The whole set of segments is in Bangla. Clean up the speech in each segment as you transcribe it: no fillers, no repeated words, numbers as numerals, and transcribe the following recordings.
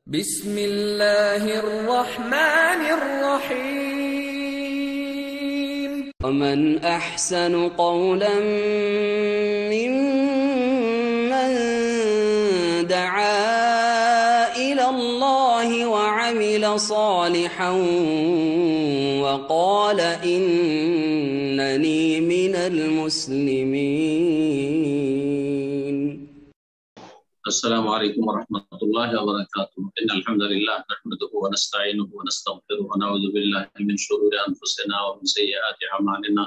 بسم الله الرحمن الرحيم ومن أحسن قولا ممن دعا إلى الله وعمل صالحا وقال إنني من المسلمين. السلام عليكم ورحمة الله وبركاته. إن الحمد لله نحمده ونستعينه ونستغفره ونعوذ بالله من شرور أنفسنا ومن سيئات أعمالنا.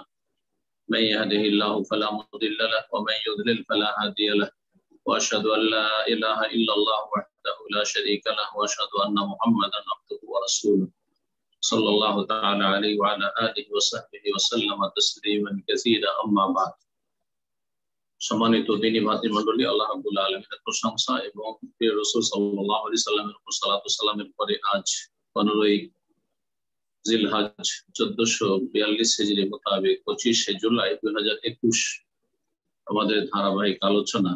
من يهده الله فلا مضل له ومن يضلل فلا هادي له. وأشهد أن لا إله إلا الله وحده لا شريك له وأشهد أن محمدا عبده ورسوله صلى الله تعالى عليه وعلى آله وصحبه وسلم تسليما كثيرا. أما بعد. সম্মানিত দ্বীনী ভাতৃমণ্ডলী, আল্লাহ রাব্বুল আলামিনের প্রশংসা এবং প্রিয় রাসূল সাল্লাল্লাহু আলাইহি সাল্লামের উপর সালাত ও সালামের পরে আজ 15ই জিলহজ 1442 হিজরি মোতাবেক 25শে জুলাই 2021 আমাদের ধারাবাহিক আলোচনা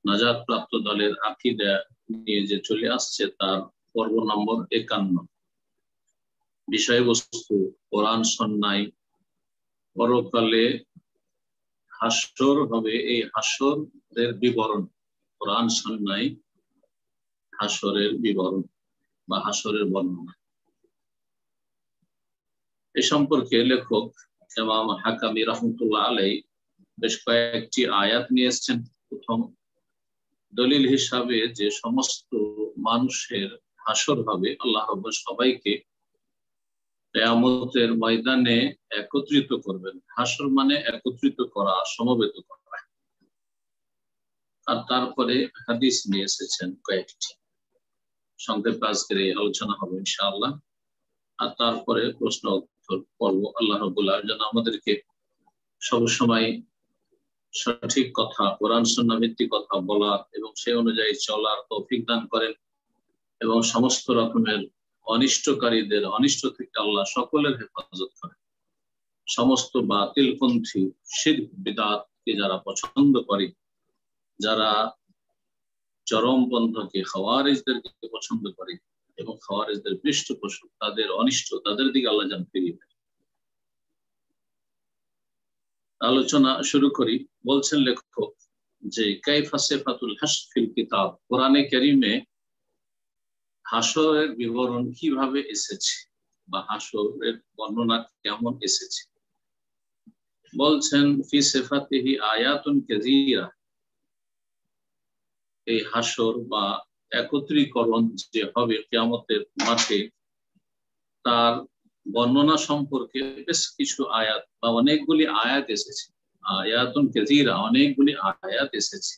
নাজাত প্রাপ্ত দলের আকীদা নিয়ে যে চলে আসছে তার পর্ব নম্বর 51। বিষয়বস্তু কোরআন সুন্নাহ, পরকালে হাসর হবে, এই হাসরের বিবরণ। কোরআন সুন্নাহ হাসরের বিবরণ বা হাসরের বর্ণনা। এ সম্পর্কে লেখক ইমাম হাকামি রাহমাতুল্লাহ আলাইহি বেশ কয়েকটি আয়াত নিয়ে এসেছেন। প্রথম দলিল হিসাবে যে সমস্ত মানুষের হাসর হবে, আল্লাহ রাব্বুল সবাইকে কিয়ামতের ময়দানে একত্রিত করবেন। হাসর মানে একত্রিত করা, সমবেত করা। আর তারপরে হাদিস নিয়ে এসেছেন কয়েকটি, সংক্ষেপে আজকের এই আলোচনা হবে ইনশাআল্লাহ। আর তারপরে প্রশ্ন উত্তর পর্ব। আল্লাহ রাব্বুল আলামিন যেন আমাদেরকে সবসময় সঠিক কথা, কোরআন সুন্নাহ ভিত্তিক কথা বলার এবং সেই অনুযায়ী চলার তৌফিক দান করেন এবং সমস্ত রকমের অনিষ্টকারীদের অনিষ্ট থেকে আল্লাহ সকলের হেফাজত করেন। সমস্ত বাতিলপন্থী শিরক বিদআতকে যারা পছন্দ করে, যারা চরমপন্থীকে খাওয়ারিজদেরকে পছন্দ করে এবং খাওয়ারিজদের পৃষ্ঠপোষক, তাদের অনিষ্ট, তাদের দিকে আল্লাহ যেন ফিরিয়ে দেন। আলোচনা শুরু করি। বলছেন লেখক যে কাইফা সিফাতুল হাশর ফিল কিতাব, কোরআনে কারীমে হাসরের বিবরণ কিভাবে এসেছে বা হাসরের বর্ণনা কেমন এসেছে। বলছেন ফি সিফাতিহি আয়াতুন কাসীরা, এই হাসর বা একত্রীকরণ যে হবে কিয়ামতের মাঠে, তার বর্ণনা সম্পর্কে বেশ কিছু আয়াত বা অনেকগুলি আয়াত এসেছে। আয়াতুন কাসীরা, অনেকগুলি আয়াত এসেছে,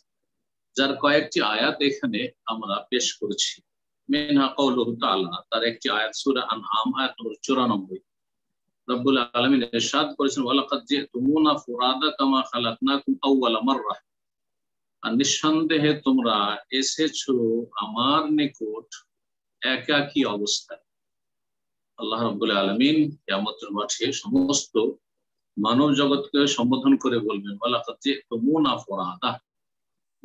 যার কয়েকটি আয়াত এখানে আমরা পেশ করছি। মিনহা কাউলুহু তাআলা, তার একটি আয়াত সূরা আনআম আয়াত নম্বর 94। রব্বুল আলামিন ইরশাদ করেছেন ওয়ালাকাদ জিতুমুনা ফুরাদা কামা খালাকনাকুম আউওয়ালা মাররা, আর নিঃসন্দেহে তোমরা এসেছো আমার নিকট একাকী অবস্থায়। আল্লাহ রাব্বুল আলামিন কিয়ামতের মাঠে সমস্ত মানব জগৎকে সম্বোধন করে বলবেন ওয়ালাকাদ জিতুমুনা ফুরাদা,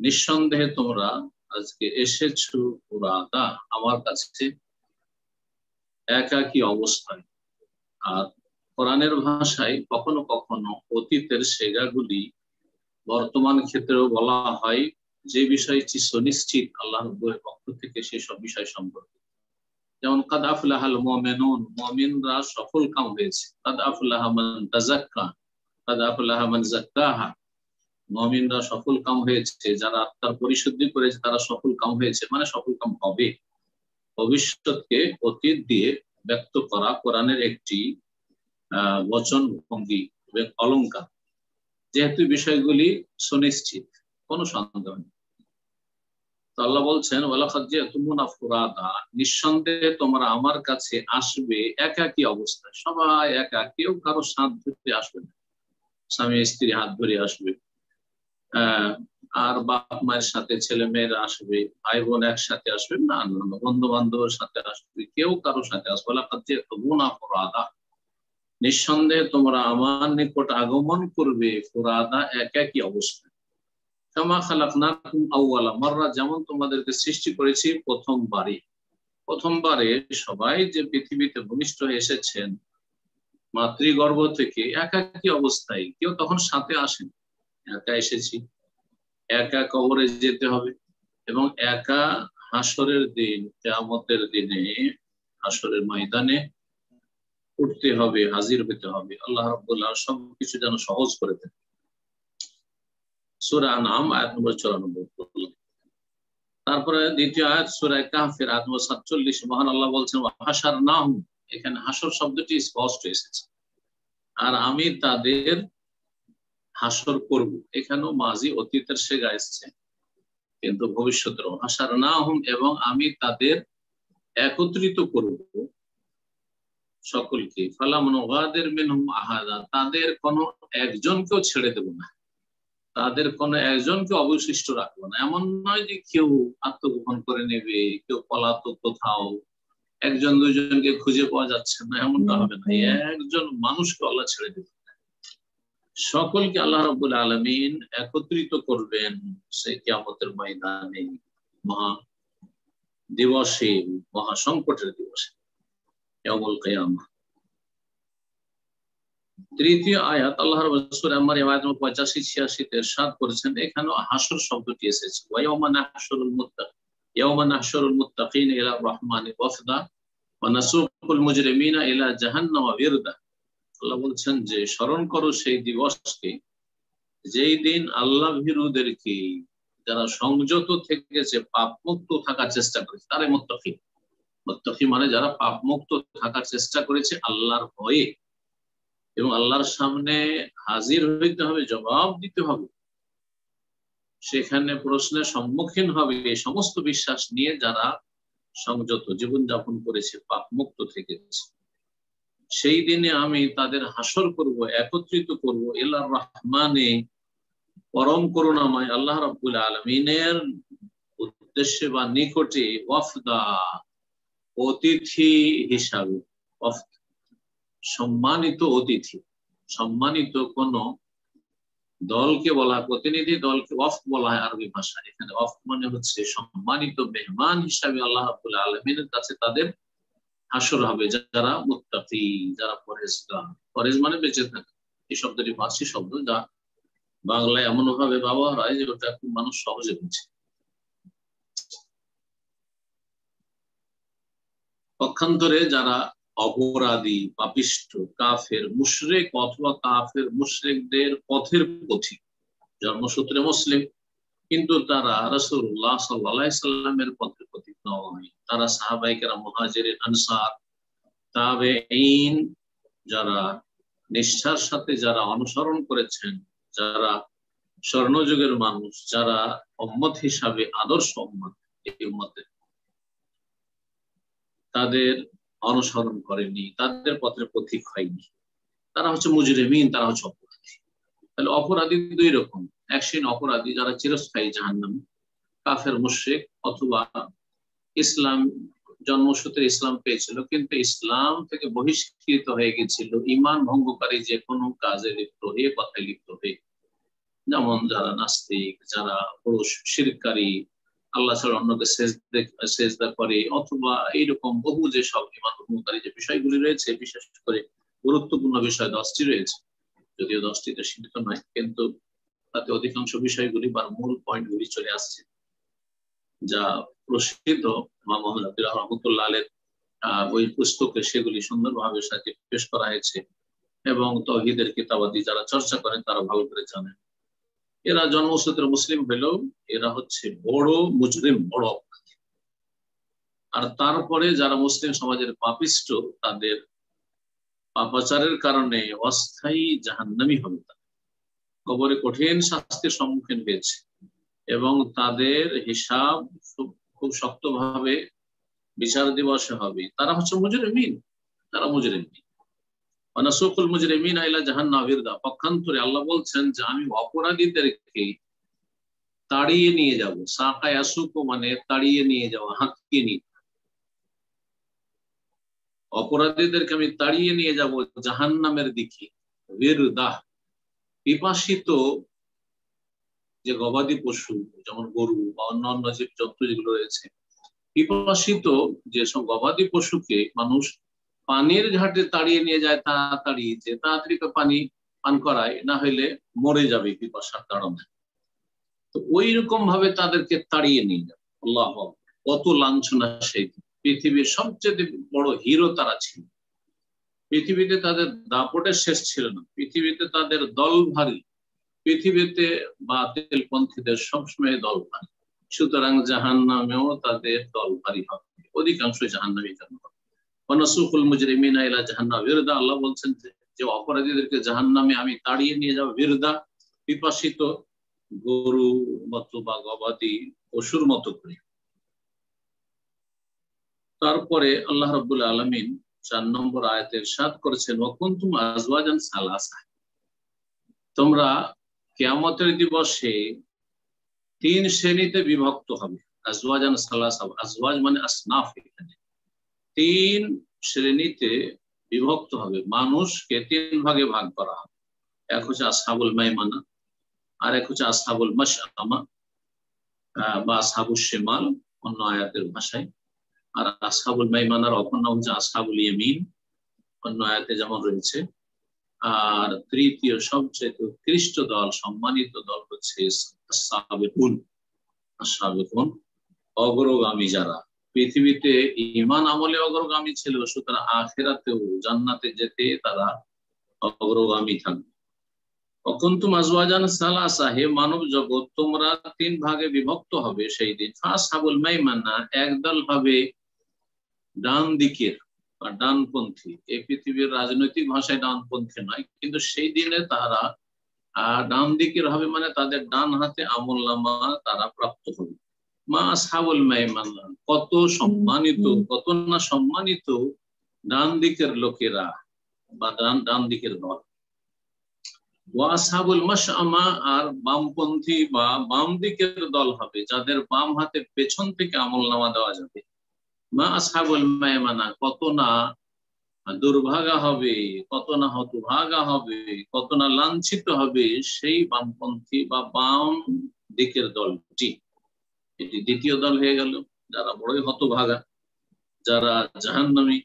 নিঃসন্দেহে তোমরা আজকে এসেছো ফুরাদা, আমার কাছে একাকী অবস্থায়। আর কোরআনের ভাষায় কখনো কখনো অতীতের সেগাগুলি বর্তমান ক্ষেত্রেও বলা হয়, যে বিষয়টি সুনিশ্চিত আল্লাহর পক্ষ থেকে সেসব বিষয় সম্পর্কে। যেমন কাদ আফলাহাল মুমিনুন, মুমিনরা সফল কাম হয়েছে। কাদ আফলাহা মান তাযাক্কা, কাদ আফলাহা মান যাক্কাহা, মুমিনরা সফল কাম হয়েছে, যারা আত্মার পরিশুদ্ধি করেছে তারা সফল কাম হয়েছে, মানে সফল কাম হবে। ভবিষ্যৎকে অতীত দিয়ে ব্যক্ত করা কোরআনের একটি বচন ভঙ্গি এবং অলংকার, যেহেতু বিষয়গুলি সুনিশ্চিত, কোনো সন্দেহ নেই। তো আল্লাহ বলছেন ওয়ালাকাদ জিতুমুনা ফুরাদা, নিঃসন্দেহে তোমরা আমার কাছে আসবে একাকী অবস্থায়। সবাই একা, কেউ কারো সাথ ধরে আসবে না। স্বামী স্ত্রী হাত ধরে আসবে, আর বাপ মায়ের সাথে ছেলে মেয়েরা আসবে, ভাই বোন একসাথে আসবে না, বন্ধু বান্ধবের সাথে আসবে, কেউ কারো সাথে আসবে। ওয়ালাকাদ জিতুমুনা ফুরাদা, নিঃসন্দেহে তোমরা আমার নিকট আগমন করবে ফুরাদা, একাকী অবস্থায়। কামা খালাকনাকুম আউওয়ালা মাররা, যেমন তোমাদেরকে সৃষ্টি করেছি প্রথমবারে সবাই যে পৃথিবীতে ভূমিষ্ঠ হয়ে এসেছেন মাতৃগর্ভ থেকে একাকী অবস্থায়, কেউ তখন সাথে আসেন, একা এসেছি, একা কবরে যেতে হবে এবং একা হাসরের দিন, কিয়ামতের দিনে হাসরের ময়দানে উঠতে হবে, হাজির হতে হবে। আল্লাহ রাব্বুল আলামিন সবকিছু যেন সহজ করে দেন। সূরা আনআম আয়াত নম্বর 94। তারপরে দ্বিতীয় আয়াত সূরা কাহফের আয়াত নম্বর 47, মহান আল্লাহ বলছেন হাসারনাহুম, এখানে হাসর শব্দটি স্পষ্ট এসেছে, আর আমি তাদের হাসর করব। এখানেও মাজি অতীতের সেগা এসেছে, কিন্তু ভবিষ্যতের হাসারনাহুম, এবং আমি তাদের একত্রিত করব সকলকে, ফালাম নুগাদির মিনহুম আহাদা, তাদের কোনো একজনকেও ছেড়ে দেব না, তাদের কোনো একজনকে অবশিষ্ট রাখবো না। এমন নয় যে কেউ আত্মগোপন করে নেবে, কেউ পলাতক কোথাও, একজন দুইজনকে খুঁজে পাওয়া যাচ্ছে না, এমনটা হবে না। একজন মানুষকে আল্লাহ ছেড়ে দেবে, সকলকে আল্লাহ রাব্বুল আলামিন একত্রিত করবেন সেই কিয়ামতের ময়দানে, মহা দিবসে, মহা সংকটের দিবসে, ইয়াউমুল কিয়ামা। তৃতীয় আয়াত আল্লাহ রাব্বুল সূরা আম্মার আয়াত নম্বর 85-86 তে ইরশাদ করেছেন, এখানেও হাসর শব্দটি এসেছে, ওয়া ইয়াউমা নাহশুরুল মুত্তাকিনা ইলা রাহমানি ওয়াফদা ওয়া নাসুকুল মুজরিমিনা ইলা জাহান্নামা বিরদা। আল্লাহ বলছেন যে স্মরণ করো সেই দিবসকে, যেই দিন আল্লাহ ভীরুদেরকে, যারা সংযত থেকেছে, পাপ মুক্ত থাকার চেষ্টা করেছে, তারাই মুত্তাকি। মুত্তাকি মানে যারা পাপ মুক্ত থাকার চেষ্টা করেছে আল্লাহর ভয়ে, এবং আল্লাহর সামনে হাজির হইতে হবে, জবাব দিতে হবে, সেখানে প্রশ্নের সম্মুখীন হবে, এই সমস্ত বিশ্বাস নিয়ে যারা সংযত জীবনযাপন করেছে, পাপ মুক্ত থেকেছে, সেই দিনে আমি তাদের হাসর করব, একত্রিত করব ইলা রহমানে, পরম করুণাময় আল্লাহ রাব্বুল আলামিনের উদ্দেশ্যে বা নিকটে, ওয়াফদা, অতিথি হিসাবে, সম্মানিত অতিথি, সম্মানিত কোন দলকে বলা, প্রতিনিধি দলকে ওয়াফদ বলা হয় আরবি ভাষায়। এখানে ওয়াফদ মানে হচ্ছে সম্মানিত মেহমান হিসাবে আল্লাহ রাব্বুল আলামিনের কাছে তাদের হাসর হবে, যারা মুত্তাকি, যারা পরেজগার। পরেজ মানে বেঁচে থাকা, এই শব্দটি ফার্সি শব্দ, যা বাংলায় এমন ভাবে ব্যবহার হয় যে ওটা খুব মানুষ সহজে বুঝে। পক্ষান্তরে যারা অপরাধী, পাপিষ্ঠ, কাফের, মুশরিক অথবা কাফের মুশরিকদের পথের পথিক, জন্মসূত্রে মুসলিম কিন্তু তারা রাসূলুল্লাহ সাল্লাল্লাহু আলাইহি সাল্লামের পথের পথিক নয়, তারা সাহাবায়ে কেরাম, মুহাজিরিন, আনসার, তাবেঈন, যারা নিষ্ঠার সাথে যারা অনুসরণ করেছেন, যারা স্বর্ণযুগের মানুষ, যারা উম্মত হিসাবে আদর্শ উম্মত, এই উম্মতের, তাদের অনুসরণ করেনি, তাদের পথের পথিক হয়নি, তারা হচ্ছে মুজরিমিন, তারা হচ্ছে অপরাধী। তাহলে অপরাধী দুই রকম, এক শ্রেণীর অপরাধী যারা চিরস্থায়ী জাহান্নামী, কাফের মুশরিক, অথবা ইসলাম, জন্মসূত্রে ইসলাম পেয়েছিল কিন্তু ইসলাম থেকে বহিষ্কৃত হয়ে গেছিল, ঈমান ভঙ্গকারী যে কোনো কাজে লিপ্ত হয়ে, কথায় লিপ্ত হয়ে, যেমন যারা নাস্তিক, যারা পুরুষ শিরকারী, আল্লাহ ছাড়া অন্যকে সেজদা করে, অথবা এইরকম বহু যে সব ঈমান ভঙ্গকারী যে বিষয়গুলি রয়েছে, বিশেষ করে গুরুত্বপূর্ণ বিষয় 10টি রয়েছে, যদিও 10টিতে সীমিত নয়, কিন্তু তাতে অধিকাংশ বিষয়গুলি বা মূল পয়েন্টগুলি চলে আসছে, যা প্রসিদ্ধ ইমাম মুহাম্মদ আব্দুল্লাহ রাহমাতুল্লাহ আলাইহির ওই পুস্তকে সেগুলি সুন্দরভাবে সাথে পেশ করা হয়েছে, এবং তাওহীদের কিতাবাদি যারা চর্চা করেন তারা ভালো করে জানেন। এরা জন্মসূত্রে মুসলিম হলেও এরা হচ্ছে বড় মুজরিম, বড় অপরাধী। আর তারপরে যারা মুসলিম সমাজের পাপিষ্ঠ, তাদের পাপাচারের কারণে অস্থায়ী জাহান্নামী হবে, কবরে কঠিন শাস্তির সম্মুখীন হয়েছে, এবং তাদের হিসাব খুব শক্তভাবে বিচার দিবসে হবে। তারা হচ্ছে মুজরিমিন, তারা মুজরিমিন। ওয়ানাসুকুল মুজরিমিনা ইলা জাহান্নাম বিরদা, পক্ষান্তরে আল্লাহ বলছেন যে আমি অপরাধীদেরকে তাড়িয়ে নিয়ে যাব। সাকা ইয়াসুকু মানে তাড়িয়ে নিয়ে যাওয়া, হাঁকিয়ে নিয়ে, অপরাধীদেরকে আমি তাড়িয়ে নিয়ে যাব জাহান্নামের দিকে, বিরদা, পিপাসিত যে গবাদি পশু যেমন গরু বা অন্যান্য জীবজন্তু যেগুলো রয়েছে, পিপাসিত যেসব গবাদি পশুকে মানুষ পানির ঘাটে তাড়িয়ে নিয়ে যায় তাড়াতাড়ি, যে তাড়াতাড়ি পানি পান করায়, না হইলে মরে যাবে পিপাসার কারণে। তো ওই রকম ভাবে তাদেরকে তাড়িয়ে নিয়ে যাবে। আল্লাহ, কত লাঞ্ছনা! সেই পৃথিবীর সবচেয়ে বড় হিরো তারা ছিল। পৃথিবীতে তাদের দাপটের শেষ ছিল না, পৃথিবীতে তাদের দল ভারী, পৃথিবীতে বাতিল পন্থীদের সবসময় দল ভারী। সুতরাং জাহান্নামেও তাদের দল ভারী হবে, অধিকাংশ জাহান্নামী হবে। ওয়ানাসুকুল মুজরিমিনা ইলা জাহান্নাম বিরদা, আল্লাহ বলছেন যে অপরাধীদেরকে জাহান্নামে আমি তাড়িয়ে নিয়ে যাব বিরদা, পিপাসিত গরু মতো বা গবাদি পশুর মতো করে। তারপরে আল্লাহ রাব্বুল আলামিন 4 নম্বর আয়াতে ইরশাদ করেছেন, ওয়া কুনতুম আজওয়াজান সালাসা, তোমরা কিয়ামতের দিবসে 3 শ্রেণীতে বিভক্ত হবে। আজওয়াজান সালাসা, আজওয়াজ মানে আসনাফ, এখানে 3 শ্রেণীতে বিভক্ত হবে, মানুষকে 3 ভাগে ভাগ করা হবে। এক হচ্ছে আসহাবুল মাইমানা, আর এক হচ্ছে আসহাবুল মাশআমা বা আসহাবুশ শিমাল অন্য আয়াতের ভাষায়, আর আসহাবুল মাইমানার অপর নাম হচ্ছে আসহাবুল ইয়ামিন অন্য আয়াতে যেমন রয়েছে। আর তৃতীয় সবচেয়ে উৎকৃষ্ট দল, সম্মানিত দল হচ্ছে আস-সাবিকুন, আস-সাবিকুন, অগ্রগামী যারা পৃথিবীতে ঈমান আমলে অগ্রগামী ছিল, সুতরাং আখিরাতেও জান্নাতে যেতে তারা অগ্রগামী থাকবে। অকুনতুম আজওয়াজান সালাসা, হে মানব জগৎ, তোমরা 3 ভাগে বিভক্ত হবে সেই দিন। আসহাবুল মাইমানা, একদল হবে ডান দিকের বা ডানপন্থী। এই পৃথিবীর রাজনৈতিক ভাষায় ডানপন্থী নয়, কিন্তু সেই দিনে তারা ডান দিকের হবে, মানে তাদের ডান হাতে আমলনামা তারা প্রাপ্ত হবে। মা আসহাবুল মাইমানা, কত সম্মানিত, কত না সম্মানিত ডান দিকের লোকেরা বা ডান দিকের দল। ওয়া আসহাবুল মাশআমা, আর বামপন্থী বা বাম দিকের দল হবে, যাদের বাম হাতের পেছন থেকে আমলনামা দেওয়া যাবে। মা আসহাবুল মাইমানা, কত না দুর্ভাগা হবে, কত না হতভাগা হবে, কত না লাঞ্ছিত হবে সেই বামপন্থী বা বাম দিকের দলটি। এটি দ্বিতীয় দল হয়ে গেল, যারা বড়ই হতভাগা, যারা জাহান্নামী।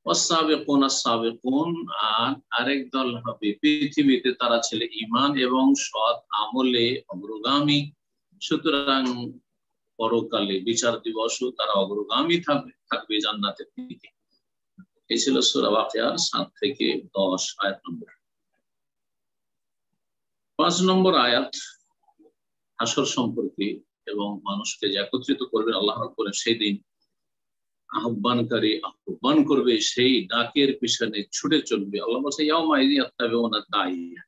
ওয়াস-সাবিকুন আস-সাবিকুন, আর আরেক দল হবে পৃথিবীতে তারা ছিল ঈমান এবং সৎ আমলে অগ্রগামী, সুতরাং পরকালে বিচার দিবসও তারা অগ্রগামী থাকবে জান্নাতের দিকে। এই ছিল সূরা ওয়াকিয়ার 7 থেকে 10 আয়াত নম্বর। 5 নম্বর আয়াত হাসর সম্পর্কে এবং মানুষকে যে একত্রিত করবে আল্লাহ রাব্বুল সেই দিন। আহ্বানকারী আহ্বান করবে, সেই ডাকের পিছনে ছুটে চলবে। আল্লাহ বলছে ইয়াউমা ইয ইয়াত্তাবিউনা দাইয়া,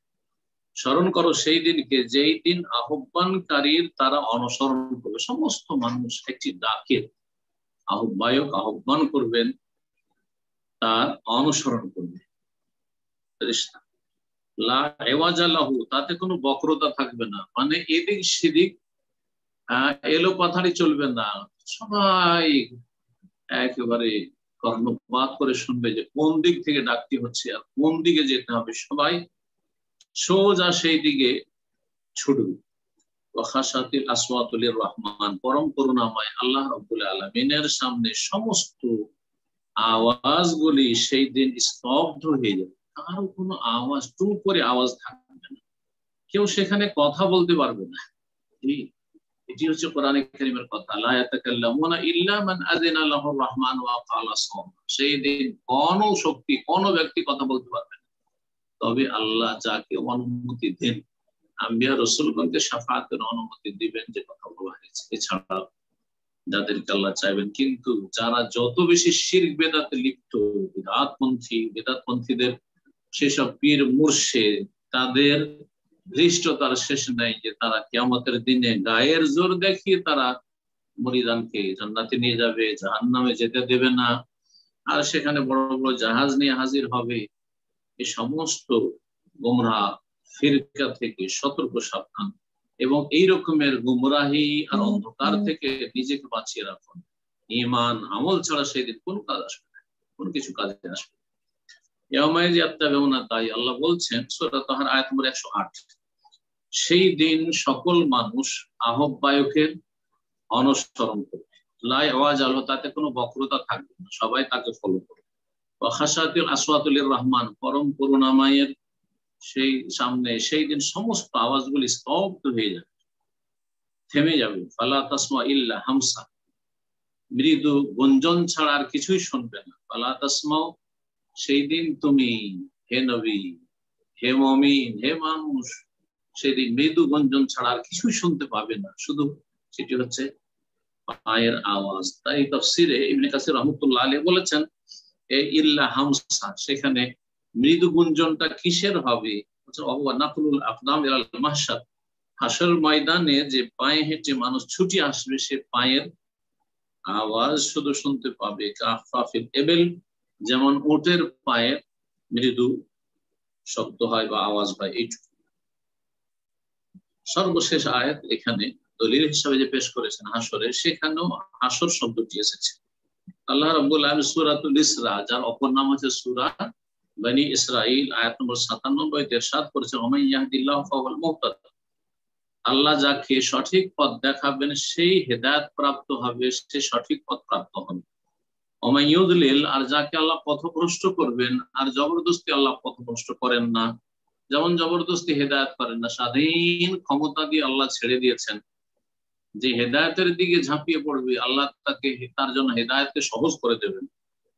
স্মরণ করো সেই দিনকে যেই দিন আহ্বানকারীর তারা অনুসরণ করবে। সমস্ত মানুষ একটি ডাকের, আহ্বায়ক আহ্বান করবেন, তার অনুসরণ করবে। লা ইওয়াজা লাহু, তাতে কোনো বক্রতা থাকবে না, মানে এদিক সেদিক এলো পাথারি চলবে না। সবাই একেবারে কর্ণপাত করে শুনবে যে কোন দিক থেকে ডাকটি হচ্ছে আর কোন দিকে যেতে হবে। সবাই সোজা সেই দিকে ছুটবে। ওয়াখাশাতিল আসওয়াতু লির-রহমান, পরম করুণাময় আল্লাহ রাব্বুল আলামিনের সামনে সমস্ত আওয়াজগুলি সেই দিন স্তব্ধ হয়ে যাবে। কারো কোনো আওয়াজ, টুক করে আওয়াজ থাকবে না, কেউ সেখানে কথা বলতে পারবে না। এটি হচ্ছে কোরআনে কারীমের কথা, লা ইয়াতাকাল্লামুনা ইল্লা মান আযিনা লাহুর রহমান ওয়া ক্বালা সাওয়াবা। সেই দিন কোন শক্তি, কোন ব্যক্তি কথা বলতে পারবে না, তবে আল্লাহ যাকে অনুমতি দেন, আম্বিয়া রাসূলগণকে শাফাআতের অনুমতি দিবেন যে কথা বলা হয়েছে, এছাড়া যাদেরকে আল্লাহ চাইবেন। কিন্তু যারা যত বেশি শিরক বেদাতে লিপ্ত, বেদাতপন্থীদের সেসব পীর মুর্শিদ, তাদের ধৃষ্টতার শেষ নাই, যে তারা কিয়ামতের দিনে গায়ের জোর দেখিয়ে তারা মুরিদানকে জান্নাতে নিয়ে যাবে, জাহান্নামে যেতে দেবে না, আর সেখানে বড় বড় জাহাজ নিয়ে হাজির হবে। এই সমস্ত গোমরাহ ফিরকা থেকে সতর্ক সাবধান, এবং এই রকমের গুমরাহি আর অন্ধকার থেকে নিজেকে বাঁচিয়ে রাখুন। ঈমান আমল ছাড়া সেদিন কোনো কাজ আসবে না, কোনো কিছু কাজে আসবে না। ইয়াউমা ইয়াত্তাবিউনা দাই, আল্লাহ বলছেন সূরা তাহার আয়াত নম্বর 108, সেই দিন সকল মানুষ আহ্বায়কের অনুসরণ করবে, লা আওয়াজ আলো, তাতে কোনো বক্রতা থাকবে না, সবাই তাকে ফলো করবে। ওয়া খাশাতিল আসওয়াতুল রহমান, পরম করুণাময়ের সেই সামনে সেই দিন সমস্ত আওয়াজগুলি স্তব্ধ হয়ে যাবে, থেমে যাবে। ফালা তাসমা ইল্লা হামসা, মৃদু গুঞ্জন ছাড়া আর কিছুই শুনবে না। ফালা তাসমাও, সেই দিন তুমি হে নবী, হে মুমিন, হে মানুষ, সেদিন মৃদু গুঞ্জন ছাড়া আর কিছুই শুনতে পাবে না, শুধু সেটি হচ্ছে পায়ের আওয়াজ। তাই তাফসিরে ইবনে কাসির রাহমাতুল্লাহ আলাইহি বলেছেন এই ইল্লা হামসা, সেখানে মৃদু গুঞ্জনটা কিসের হবে? নাকুলুল আকদাম ইলাল মাহশার, হাসর ময়দানে যে পায়ে হেঁটে মানুষ ছুটি আসবে, সে পায়ের আওয়াজ শুধু শুনতে পাবে। কাফাফিল এবেল, যেমন উটের পায়ের মৃদু শব্দ হয় বা আওয়াজ হয়, এইটুকু। সর্বশেষ আয়াত এখানে দলিল হিসাবে যে পেশ করেছেন হাসরে, সেখানেও হাসর শব্দটি এসেছে। আল্লাহ রাব্বুল আলামিন সূরাতুল ইসরা, যার অপর নাম হচ্ছে সূরা বনী ইসরাঈল, আয়াত নম্বর 97 তে ইরশাদ করেছেন, ওমান ইয়াহদিল্লাহু ফাহুয়াল মুহতাদ, আল্লাহ যাকে সঠিক পথ দেখাবেন সেই হেদায়েত প্রাপ্ত হবে, সে সঠিক পথ প্রাপ্ত হবে। ওমান ইউদলিল, আর যাকে আল্লাহ পথভ্রষ্ট করবেন, আর জবরদস্তি আল্লাহ পথভ্রষ্ট করেন না, যেমন জবরদস্তি হেদায়েত করেন না, স্বাধীন ক্ষমতা দিয়ে আল্লাহ ছেড়ে দিয়েছেন। যে হেদায়েতের দিকে ঝাঁপিয়ে পড়বে আল্লাহ তাকে তার জন্য হেদায়েতকে সহজ করে দেবেন,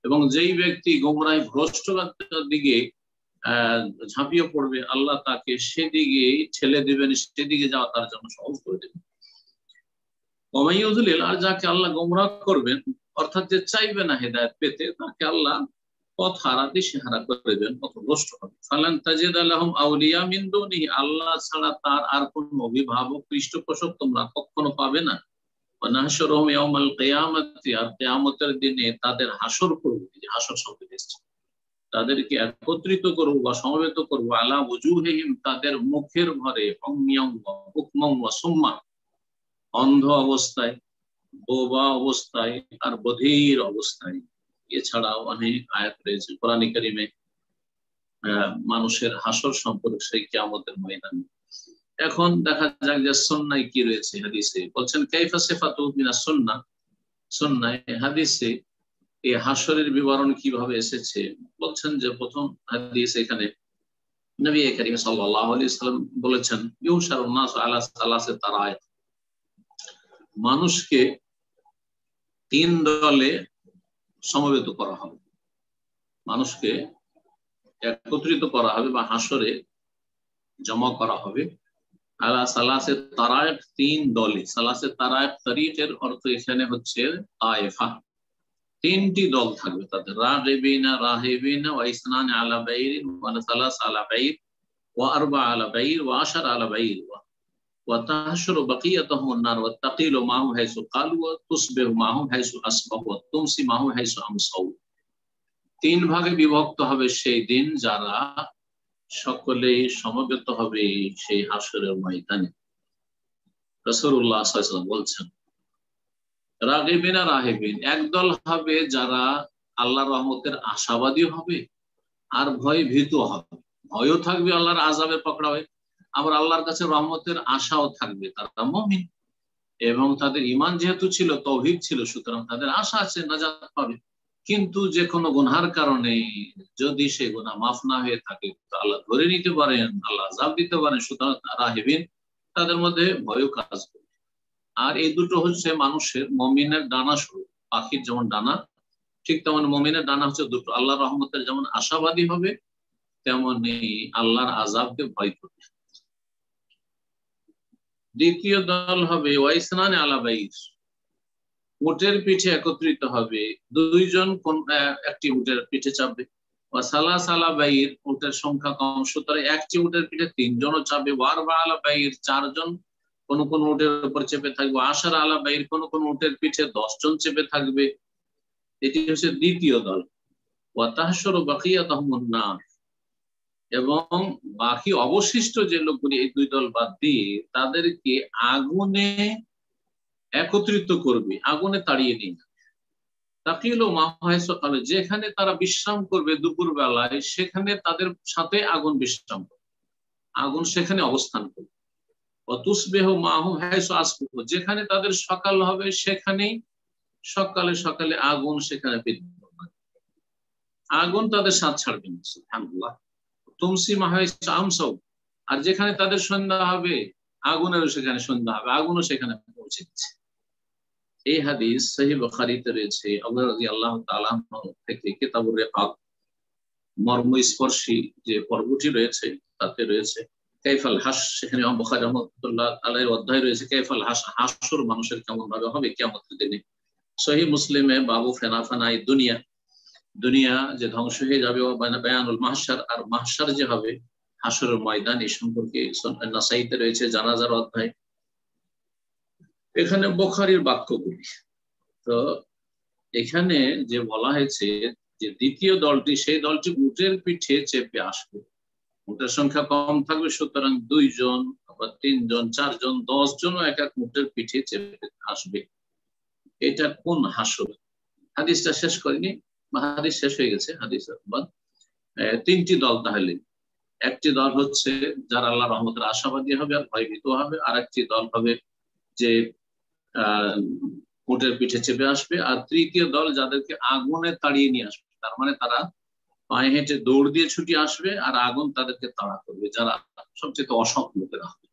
এবং যেই ব্যক্তি গোমরাহি ভ্রষ্টতার দিকে ঝাঁপিয়ে পড়বে আল্লাহ তাকে সেদিকে ঠেলে দেবেন, সেদিকে যাওয়া তার জন্য সহজ করে দেবেন। ওমাইয়ুযলিল, আর যাকে আল্লাহ গোমরাহ করবেন, অর্থাৎ যে চাইবে না হেদায়েত পেতে, তাকে আল্লাহ পথ হারা, দিশেহারা করে দেবেন, পথভ্রষ্ট হবে। ফালান তাজিদা লাহুম আউলিয়া মিন দুনিহি, আল্লাহ ছাড়া তার আর কোন অভিভাবক, পৃষ্ঠপোষক তোমরা কখনো পাবে না। ওয়া নাহশুরুহুম ইয়াওমাল কিয়ামাতি, আর কিয়ামতের দিনে তাদের হাসর করব, যে হাসর শব্দ এসেছে, তাদেরকে একত্রিত করব বা সমবেত করব, আলা ওয়াজুহিহিম, তাদের মুখের ভরে, উমিয়াম ওয়া বুকমান ওয়া সুম্মা, অন্ধ অবস্থায়, বোবা অবস্থায়, আর বধির অবস্থায়। এছাড়াও অনেক আয়াত রয়েছে কোরআন কারীমে মানুষের হাসর সম্পর্কে, সেই কিয়ামতের ময়দানে। এখন দেখা যাক যে সুন্নায় কি রয়েছে হাদিসে। বলছেন কাইফা সিফাতু মিনাস সুন্নাহ, সুন্নায় হাদিসে এই হাসরের বিবরণ কিভাবে এসেছে। বলছেন যে প্রথম হাদিস, এখানে নবী কারীম সাল্লাল্লাহু আলাইহি ওয়াসাল্লাম বলেছেন, ইউশারুন নাস আলা সালাসে তারায়, মানুষকে তিন দলে সমবেত করা হবে, মানুষকে একত্রিত করা হবে বা হাসরে জমা করা হবে। আলা সালাসে তারায়েক, তিন দলে। সালাসে তারায়েক তারিকের অর্থ এখানে হচ্ছে তায়েফা, তিনটি দল থাকবে তাদের। রাগিবিনা রাহিবিনা ওয়া ইসনান আলা বাইরিন ওয়া সালাস আলা বাইর ওয়া আরবা আলা বাইর ওয়া আশার আলা বাইর ওয়া তাহশুরু বাকিয়াতুহুম নার ওয়া তাকিলু মাহু হাইসু ক্বালু ওয়া তুসবিহু মাহু হাইসু আসবাহু ওয়া তুমসি মাহু হাইসু আমসাউ। তিন ভাগে বিভক্ত হবে সেই দিন, যারা সকলেই সমবেত হবে সেই হাসরের ময়দানে। রাসূলুল্লাহ সাল্লাল্লাহু আলাইহি ওয়াসাল্লাম বলছেন, রাগিবিন আর রাহিবিন, একদল হবে যারা আল্লাহর রহমতের আশাবাদী হবে আর ভয় ভীত হবে, ভয়ও থাকবে আল্লাহর আযাবে পকড়া হয়, আবার আল্লাহর কাছে রহমতের আশাও থাকবে। তারা মুমিন এবং তাদের ঈমান যেহেতু ছিল, তাওহীদ ছিল, সুতরাং তাদের আশা আছে নাজাত পাবে। কিন্তু যে কোনো গুনাহের কারণে যদি সে গুনাহ মাফ না হয়ে থাকে, তো আল্লাহ ধরে নিতে পারেন, আল্লাহ আযাব দিতে পারেন। সুতরাং রাহিবিন, তাদের মধ্যে ভয়ও কাজ করে। আর এই দুটো হচ্ছে মানুষের, মুমিনের ডানা স্বরূপ। পাখির যেমন ডানা, ঠিক তেমন মুমিনের ডানা হচ্ছে দুটো। আল্লাহর রহমতের যেমন আশাবাদী হবে, তেমনি আল্লাহর আযাবকে ভয় করবে। দ্বিতীয় দল হবে ওয়াইসনান আলা বাইর, উটের পিঠে একত্রিত হবে, দুইজন একটি উটের পিঠে চাপবে। ওয়া সালাস আলা বাইর, উটের সংখ্যা কম, সুতরাং একটি উটের পিঠে তিনজনও চাপবে। ওয়া আরবা আলা বাইর, চারজন কোন কোন উটের উপর চেপে থাকবে। আশার আলা বাইর, কোন কোন উটের পিঠে 10 জন চেপে থাকবে। এটি হচ্ছে দ্বিতীয় দল। ওয়া তাহশুরু বাকিয়াতুহুম নার, এবং বাকি অবশিষ্ট যে লোকগুলি, এই দুই দল বাদ দিয়ে তাদেরকে আগুনে একত্রিত করবে, আগুনে তাড়িয়ে নিয়ে যাবে। তাকিলু মাহু হাইসু ক্বালু, যেখানে তারা বিশ্রাম করবে দুপুর বেলায়, সেখানে তাদের সাথে আগুন বিশ্রাম করবে, আগুন সেখানে অবস্থান করবে। তুসবিহু মাহুম হাইসু আসবুহু, যেখানে তাদের সকাল হবে সেখানেই সকালে সকালে আগুন সেখানে বিদ্যমান, আগুন তাদের সাথ ছাড়বে না। সুবহানাল্লাহ। তুমসি মাহাইসু আমসাউ, আর যেখানে তাদের সন্ধ্যা হবে আগুনেরও সেখানে সন্ধ্যা হবে, আগুনও সেখানে পৌঁছে গেছে। এই হাদিস সহিহ বুখারীতে রয়েছে। আবু রাদিয়াল্লাহু তাআলা থেকে কিতাবুর রিকাব মর্মস্পর্শী যে পর্বটি রয়েছে তাতে রয়েছে কাইফাল হাস, সেখানে ইমাম বুখারী রাহমাতুল্লাহ আলাইহির অধ্যায় রয়েছে কাইফাল হাস, হাসর মানুষের কেমন ভাবে হবে কিয়ামতের দিনে। সহিহ মুসলিমে বাবু ফেনাফানাই দুনিয়া, দুনিয়া যে ধ্বংস হয়ে যাবে, বায়ানুল মাহশার, আর মাহশার যে হবে হাসরের ময়দান, এই সম্পর্কে নাসাইতে রয়েছে জানাজার অধ্যায়। এখানে বুখারীর বাক্যগুলি। তো এখানে যে বলা হয়েছে যে দ্বিতীয় দলটি, সেই দলটি উটের পিঠে চেপে আসবে, উটের সংখ্যা কম থাকবে, সুতরাং 2 জন বা 3 জন 4 জন 10 জন এক এক উটের পিঠে চেপে আসবে। এটা কোন হাসর? হাদিসটা শেষ করিনি, বা হাদিস শেষ হয়ে গেছে। হাদিসের বাদ 3টি দল। তাহলে একটি দল হচ্ছে যারা আল্লাহ রহমতের আশাবাদী হবে আর ভয়ভীত হবে, আর একটি দল হবে যে উটের পিঠে চেপে আসবে, আর তৃতীয় দল যাদেরকে আগুনে তাড়িয়ে নিয়ে আসবে, তার মানে তারা পায়ে হেঁটে দৌড় দিয়ে ছুটে আসবে আর আগুন তাদেরকে তাড়া করবে, যারা সবচেয়ে অসৎ লোকেরা হবে।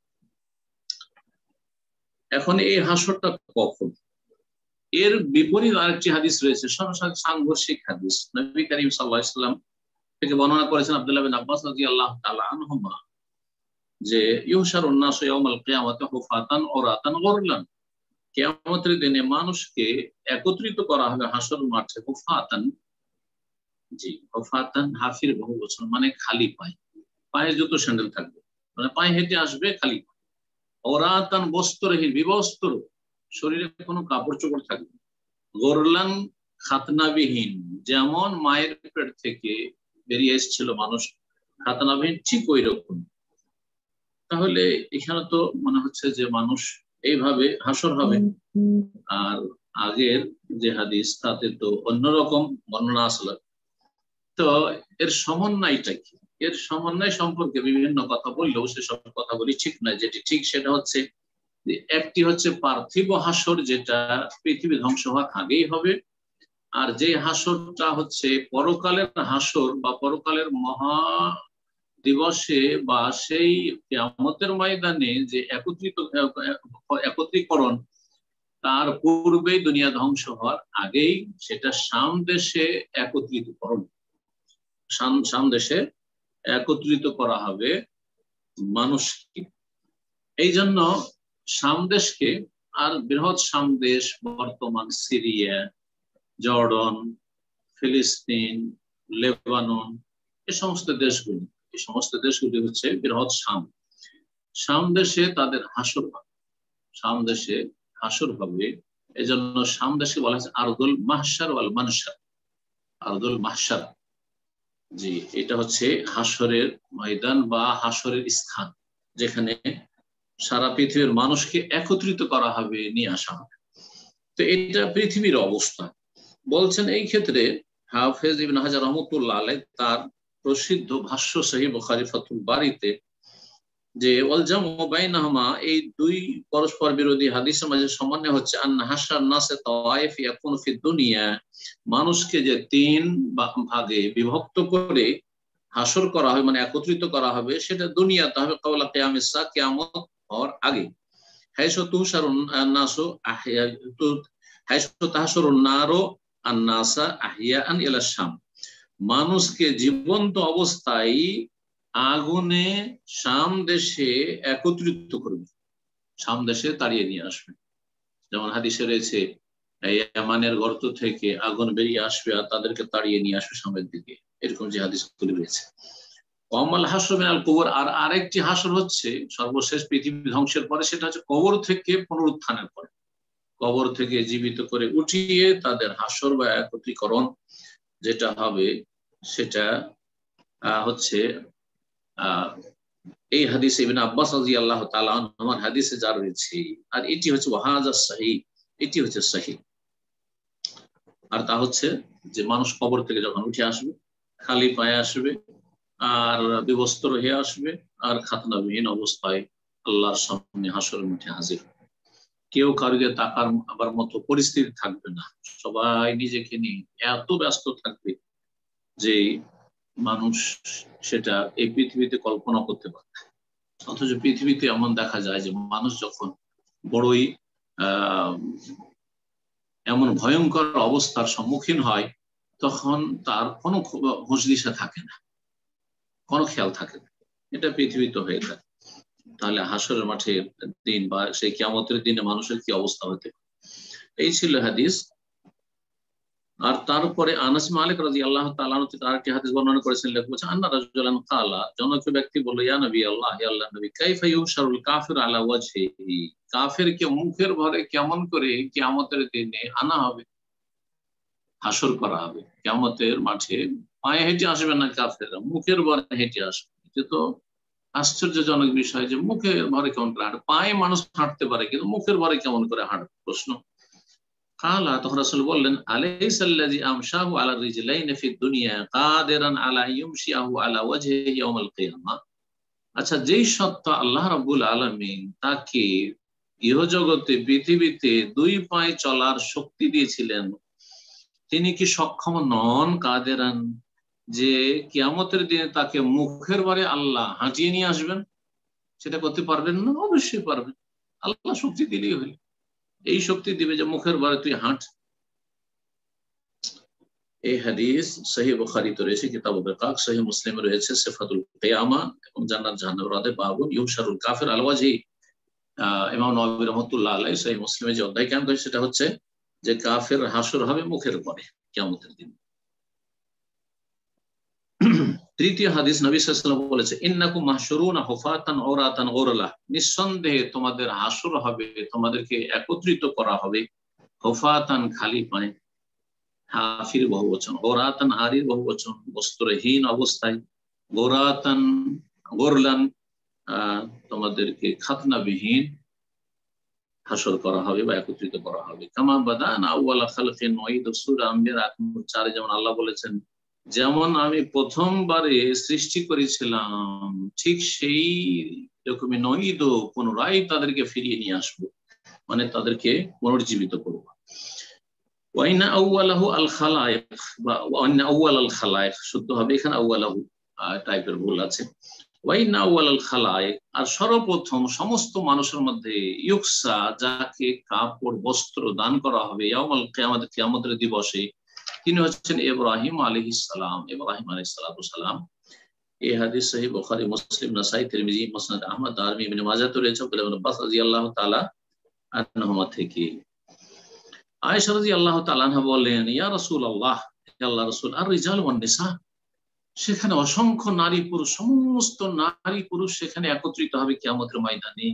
এখন এই হাসরটা কখন? এর বিপরীত আরেকটি হাদিস রয়েছে, সরাসরি সাংঘর্ষিক হাদিস। নবী করিম সাল্লাল্লাহু আলাইহি ওয়াসাল্লাম থেকে বর্ণনা করেছেন আব্দুল্লাহ বিন আব্বাস রাদিয়াল্লাহু তাআলা আনহুমা যে ইউশারুন নাসু ইয়াউমাল কিয়ামাতি হুফাতান উরাতান গুরলান, কিয়ামতের দিনে মানুষকে একত্রিত করা হবে হাসর মাঠে হুফাতান, জি হুফাতান হাফির বহু বচন, মানে খালি পায়ে, পায়ে জুতো স্যান্ডেল থাকবে, মানে পায়ে হেঁটে আসবে খালি পায়ে। উরাতান বস্ত্রহীন, বিবস্ত্র, শরীরে কোনো কাপড় চোপড় থাকবে। গরলান খাতনাবিহীন, যেমন মায়ের পেট থেকে বেরিয়ে এসেছিল মানুষ খাতনাবিহীন, ঠিক ওই রকম। তাহলে এখানে তো মনে হচ্ছে যে মানুষ এইভাবে হাসর হবে। আর আগের যে হাদিস তাতে তো অন্যরকম বর্ণনা আসলো। তো এর সমন্বয়টা কি? এর সমন্বয় সম্পর্কে বিভিন্ন কথা বললেও সেসব কথা বলি ঠিক নয়। যেটি ঠিক সেটা হচ্ছে একটি হচ্ছে পার্থিব হাসর, যেটা পৃথিবী ধ্বংস হওয়ার আগেই হবে, আর যে হাসরটা হচ্ছে পরকালের হাসর বা পরকালের মহা দিবসে বা সেই কিয়ামতের ময়দানে যে একত্রীকরণ, তার পূর্বেই দুনিয়া ধ্বংস হওয়ার আগেই সেটা শাম দেশে একত্রিতকরণ, শাম দেশে একত্রিত করা হবে মানুষকে। এই জন্য শাম দেশকে, আর বৃহৎ শাম দেশ বর্তমান সিরিয়া, জর্ডন, ফিলিস্তিন, লেবানন, এই সমস্ত দেশগুলি হচ্ছে বৃহৎ শাম। শাম দেশে তাদের হাসর হবে, শাম দেশে হাসর হবে। এই জন্য শাম দেশকে বলা হয়েছে আরদুল মাহশার ওয়াল মানশার, আরদুল মাহশার। জি, এটা হচ্ছে হাসরের ময়দান বা হাসরের স্থান, যেখানে সারা পৃথিবীর মানুষকে একত্রিত করা হবে, নিয়ে আসা হবে। তো এটা পৃথিবীর অবস্থা বলছেন। এই ক্ষেত্রে হাফেজ ইবনে হাজার রাহমাতুল্লাহ আলাইহি তার প্রসিদ্ধ ভাষ্য সহিহ বুখারী ফাতুল বারীতে যে ওয়াল জামু বাইনাহুমা, এই 2 পরস্পর বিরোধী হাদিসের মাঝে সমন্বয় হচ্ছে আন্না হাসার নাসে তাওয়াইফ ইয়াকুন ফি দুনিয়া, মানুষকে যে 3 ভাগে বিভক্ত করে হাসর করা হবে, মানে একত্রিত করা হবে, সেটা দুনিয়াতে হবে ক্বাবলা কিয়ামিস সা, কিয়ামত হওয়ার আগে। হাইসু তুহশারুন নাসু আহইয়া, হাইসু তাহশুরুন নারু আন-নাসা আহইয়াআন ইলা শাম, মানুষকে জীবন্ত অবস্থায় আগুনে শাম দেশে একত্রিত করবে, শাম দেশে তাড়িয়ে নিয়ে আসবে। যেমন হাদিসে রয়েছে ইয়ামানের গর্ত থেকে আগুন বেরিয়ে আসবে আর তাদেরকে তাড়িয়ে নিয়ে আসবে সামনের দিকে, এরকম যে হাদিসগুলি রয়েছে। ওয়ামাল হাসর মিনাল কুবুর, আর আরেকটি হাসর হচ্ছে সর্বশেষ পৃথিবী ধ্বংসের পরে, সেটা হচ্ছে কবর থেকে পুনরুত্থানের পরে, কবর থেকে জীবিত করে উঠিয়ে তাদের হাসর বা একত্রীকরণ যেটা হবে, সেটা হচ্ছে এই হাদিসে ইবনে আব্বাস রাদিয়াল্লাহু তাআলা আনহুর হাদিসে যা রয়েছে, আর এটি হচ্ছে ওয়াহাজা সহিহ, এটি হচ্ছে সহিহ। আর তা হচ্ছে যে মানুষ কবর থেকে যখন উঠে আসবে খালি পায়ে আসবে, আর বিবস্ত্র হয়ে আসবে, আর খাতনাবিহীন অবস্থায় আল্লাহর সামনে হাসরের মাঠে হাজির। কেউ কারোকে তাকার আবার মতো পরিস্থিতি থাকবে না, সবাই নিজেকে নিয়ে এত ব্যস্ত থাকবে যে মানুষ সেটা এই পৃথিবীতে কল্পনা করতে পারে। অথচ পৃথিবীতে এমন দেখা যায় যে মানুষ যখন বড়ই এমন ভয়ঙ্কর অবস্থার সম্মুখীন হয় তখন তার কোনো হুঁশ দিশা থাকে না, কোনো খেয়াল থাকে না। এটা পৃথিবীতে হয়ে থাকে। তাহলে হাসরের মাঠের দিন বা সেই কিয়ামতের দিনে মানুষের কি অবস্থা হতে পারে। এই ছিল হাদিস। আর তারপরে আনাস মালিক রাদিয়াল্লাহু তাআলা থেকে আরেকটি হাদিস বর্ণনা করেছেন, লেখক বলেছেন আন্না রাজুলান ক্বালা, জনৈক ব্যক্তি বলল, ইয়া নবী আল্লাহ, হে আল্লাহর নবী, কাইফা ইউশারুল কাফির আলা ওয়াজহিহি, কাফিরকে মুখের ভরে কেমন করে কিয়ামতের দিনে আনা হবে, হাসর করা হবে। কিয়ামতের মাঠে পায়ে হেঁটে আসবে না কাফেররা, মুখের ভরে হেঁটে আসবে। এটা তো আশ্চর্যজনক বিষয় যে মুখের ভরে কেমন করে হাঁটে। পায়ে মানুষ হাঁটতে পারে কিন্তু মুখের ভরে কেমন করে হাঁটবে, প্রশ্ন। কালা, তখন রাসূল বললেন, আলাইসাল্লাযী আমশাহু আলা রিজলাইনি ফিদ দুনিয়া কাদিরান আলা ইউমশিয়াহু আলা ওয়াজহিহি ইয়াউমাল কিয়ামাহ। আচ্ছা, যেই সত্তা আল্লাহ রাব্বুল আলামিন তাকে ইহজগতে পৃথিবীতে দুই পায়ে চলার শক্তি দিয়েছিলেন, তিনি কি সক্ষম নন কাদেরান যে কিয়ামতের দিনে তাকে মুখের ভরে আল্লাহ হাঁটিয়ে নিয়ে আসবেন? সেটা করতে পারবেন না? অবশ্যই পারবেন, আল্লাহ শক্তি দিলেই হইল। এই শক্তি দিবে যে মুখের ভরে তুই হাঁট। এই হাদিস সহিহ বুখারীতে রয়েছে, কিতাবুল রিকাক, সহিহ মুসলিমে রয়েছে সিফাতুল কিয়ামা এবং জান্নাত জাহান্নামের রাতে বাবুন ইউশারুল কাফির আলা ওয়াজহি। ইমাম নববী রাহমাতুল্লাহ আলাইহি সহিহ মুসলিমে যে অধ্যায় কেন করেছে সেটা হচ্ছে যে কাফের হাসর হবে মুখের ভরে কিয়ামতের দিন। তৃতীয় হাদিস, নবী সাল্লাল্লাহু আলাইহি ওয়াসাল্লাম বলেছে, ইন্নাকুম মাহশুরুনা হুফাতান উরাতান গুরলা, নিঃসন্দেহে তোমাদের হাসর হবে, তোমাদেরকে একত্রিত করা হবে, হুফাতান খালি পায়ে, হাফির বহুবচন, গোরাতান আরির বহুবচন, বস্ত্রহীন অবস্থায়, গোরাতান গোরলান তোমাদেরকে খাতনাবিহীন হাসর করা হবে বা একত্রিত করা হবে। কামা বাদানা আউয়ালা খালকিন নুঈদু, সূরা আম্বিয়া 4 যেমন আল্লাহ বলেছেন, যেমন আমি প্রথমবারে সৃষ্টি করেছিলাম ঠিক সেই রকমই নুঈদু, পুনরায় তাদেরকে ফিরিয়ে নিয়ে আসবো, মানে তাদেরকে পুনর্জীবিত করব। ওয়াইনা আউয়ালাহু আল খালায়েক বা ওয়াইনা আউয়াল আল খালায়েক শুদ্ধ হবে, এখানে আউয়ালাহু টাইপের ভুল আছে। ওয়াইনা আউয়াল আল খালায়েক, আর সর্বপ্রথম সমস্ত মানুষের মধ্যে, ইউকসা, যাকে কাপড় বস্ত্র দান করা হবে, ইয়াউমাল কিয়ামত, কিয়ামতের দিবসে, তিনি হচ্ছেন ইব্রাহিম আলাইহিস সালাম, ইব্রাহিম আলাইহিস সালাতু সালাম। এই হাদিস সহিহ বুখারী, মুসলিম, নাসাই, তিরমিজি, মুসনাদ আহমদ, দারমি, ইবনে মাজাহ তে রয়েছে। ইবনে আব্বাস রাদিয়াল্লাহু তাআলা আনহুমা থেকে আয়েশা রাদিয়াল্লাহু তাআলা আনহা বলেন, ইয়া রাসূলুল্লাহ, হে আল্লাহর রাসূল, আর রিজাল ওয়ান নিসা, সেখানে অসংখ্য নারী পুরুষ, সমস্ত নারী পুরুষ সেখানে একত্রিত হবে কিয়ামতের ময়দানে।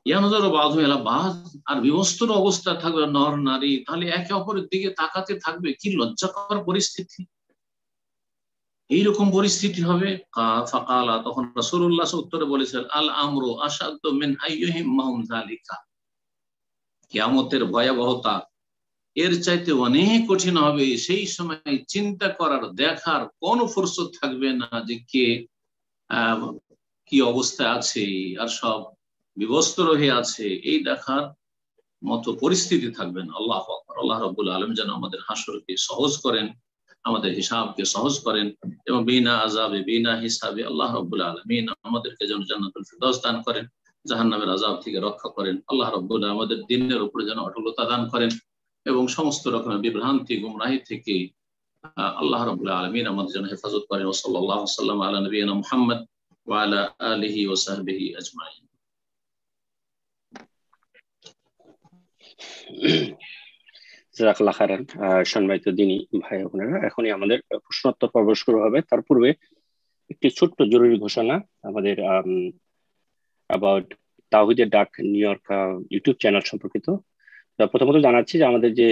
ইয়ানজারু বাযুহু ইলা বায, আর বিবস্ত্র অবস্থা থাকবে নর নারী, তাহলে একে অপরের দিকে তাকাতে থাকবে, কি লজ্জাকর পরিস্থিতি। এইরকম পরিস্থিতি হবে। ফাকালা, তখন রাসূলুল্লাহ উত্তরে বলেছেন, আল আমরু আশাদ্দু মিন আইয়িহিম্মাহুম যালিকা, কিয়ামতের ভয়াবহতা এর চাইতে অনেক কঠিন হবে। সেই সময় চিন্তা করার, দেখার কোন ফুরসত থাকবে না যে কে কি অবস্থায় আছে, আর সব বিবস্ত্র হয়ে আছে, এই দেখার মতো পরিস্থিতি থাকবে না। আল্লাহু আকবার। আল্লাহ রাব্বুল আলামিন যেন আমাদের হাসরকে সহজ করেন, আমাদের হিসাবকে সহজ করেন, এবং বিনা আযাবে, বিনা হিসাবে আল্লাহ রাব্বুল আলামিন আমাদেরকে যেন জান্নাতুল ফিরদাউস দান করেন, জাহান্নামের আযাব থেকে রক্ষা করেন। আল্লাহ রাব্বুল আলামিন আমাদের দ্বীনের উপরে যেন অটলতা দান করেন এবং সমস্ত রকমের বিভ্রান্তি, গুমরাহি থেকে আল্লাহ রাব্বুল আলামিন আমাদের যেন হেফাজত করেন। ওয়া সাল্লাল্লাহু ওয়াসাল্লাম আলা নবিয়িনা মুহাম্মদ ওয়া আলা আলিহি ওয়া সাহবিহি আজমাইন। জাযাকাল্লাহু খাইরান। সম্মানিত দিনী ভাই বোনেরা, এখনই আমাদের প্রশ্নোত্তর পর্ব শুরু হবে। তার পূর্বে একটি ছোট্ট জরুরি ঘোষণা আমাদের অ্যাবাউট তাওহীদের ডাক নিউ ইয়র্ক ইউটিউব চ্যানেল সম্পর্কিত। প্রথমত জানাচ্ছি যে আমাদের যে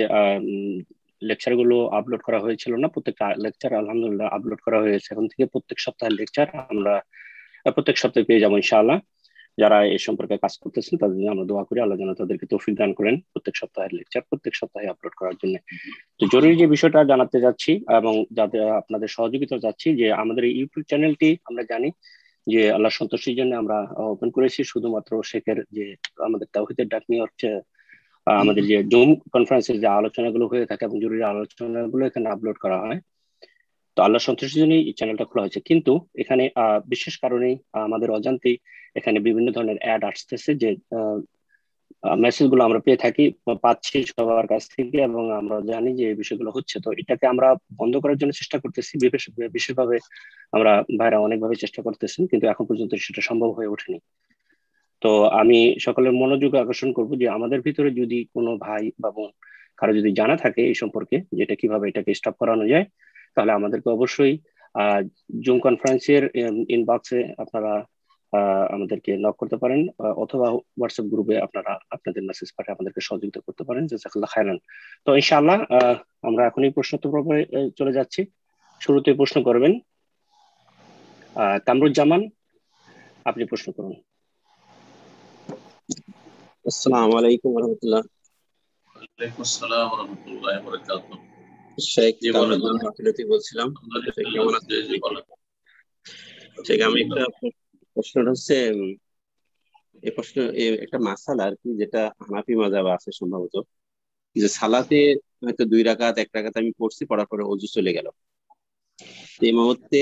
লেকচার গুলো আপলোড করা হয়েছিল না, প্রত্যেকটা লেকচার আলহামদুলিল্লাহ আপলোড করা হয়েছে। এখন থেকে প্রত্যেক সপ্তাহের লেকচার আমরা প্রত্যেক সপ্তাহে পেয়ে যাবো ইনশাআল্লাহ। যারা এই সম্পর্কে কাজ করতেছেন তাদের জন্য আমরা দোয়া করি, আল্লাহ যেন তাদেরকে তৌফিক দান করেন প্রত্যেক সপ্তাহের লেকচার প্রত্যেক সপ্তাহে আপলোড করার জন্য। তো জরুরি যে বিষয়টা জানাতে যাচ্ছি এবং যাতে আপনাদের সহযোগিতা চাচ্ছি, যে আমাদের এই ইউটিউব চ্যানেলটি আমরা জানি যে আল্লাহ সন্তুষ্টির জন্য আমরা ওপেন করেছি, শুধুমাত্র শেখের যে আমাদের তাওহীদের ডাক নিয়ে হচ্ছে আমাদের যে জুম কনফারেন্সের যে আলোচনাগুলো হয়ে থাকে এবং জরুরি আলোচনাগুলো এখানে আপলোড করা হয়। তো আল্লাহ সন্তুষ্টির জন্য এই চ্যানেলটা খোলা হয়েছে, কিন্তু এখানে বিশেষ কারণেই আমাদের অজান্তেই এখানে বিভিন্ন ধরনের অ্যাড আসতেছে, যে মেসেজ গুলো আমরা পেয়ে থাকি, পাচ্ছি সবার কাছ থেকে, এবং আমরা জানি যে এই বিষয়গুলো হচ্ছে। তো এটাকে আমরা বন্ধ করার জন্য চেষ্টা করতেছি, বিশেষভাবে আমরা ভাইরা অনেকভাবে চেষ্টা করতেছেন, কিন্তু এখন পর্যন্ত সেটা সম্ভব হয়ে ওঠেনি। তো আমি সকলের মনোযোগ আকর্ষণ করব যে আমাদের ভিতরে যদি কোনো ভাই বা বোন কারো যদি জানা থাকে এই সম্পর্কে, যেটা কিভাবে এটাকে স্টপ করানো যায়, তাহলে আমাদেরকে অবশ্যই জুম কনফারেন্সের ইনবক্সে আপনারা আমাদেরকে নক করতে পারেন, অথবা হোয়াটসঅ্যাপ গ্রুপে আপনারা আপনাদের মেসেজ পাঠিয়ে আমাদেরকে সহযোগিতা করতে পারেন। জাযাকাল্লাহ খায়রান। তো ইনশাআল্লাহ আমরা এখন এই প্রশ্নোত্তর পর্বে চলে যাচ্ছি। শুরুতে প্রশ্ন করবেন কামরুজ্জামান, আপনি প্রশ্ন করুন। আসসালামু আলাইকুম ওয়া রাহমাতুল্লাহ। ওয়ালাইকুম আসসালাম ওয়া রাহমাতুল্লাহি ওয়া বারাকাতুহু। শেখ জি বলেন। কামরুজ্জামান গাফিলতি বলছিলাম। শেখ কেমন আছেন? জি বলেন। শেখ আমি একটা প্রশ্নটা হচ্ছে এই প্রশ্ন একটা মাসালা আর কি, যেটা হানাফি মাযহাব আছে সম্ভবত, যে সালাতে হয়তো 2 রাকাত 1 রাকাত আমি পড়ছি, পড়ার পরে ওযু চলে গেল। এই মুহূর্তে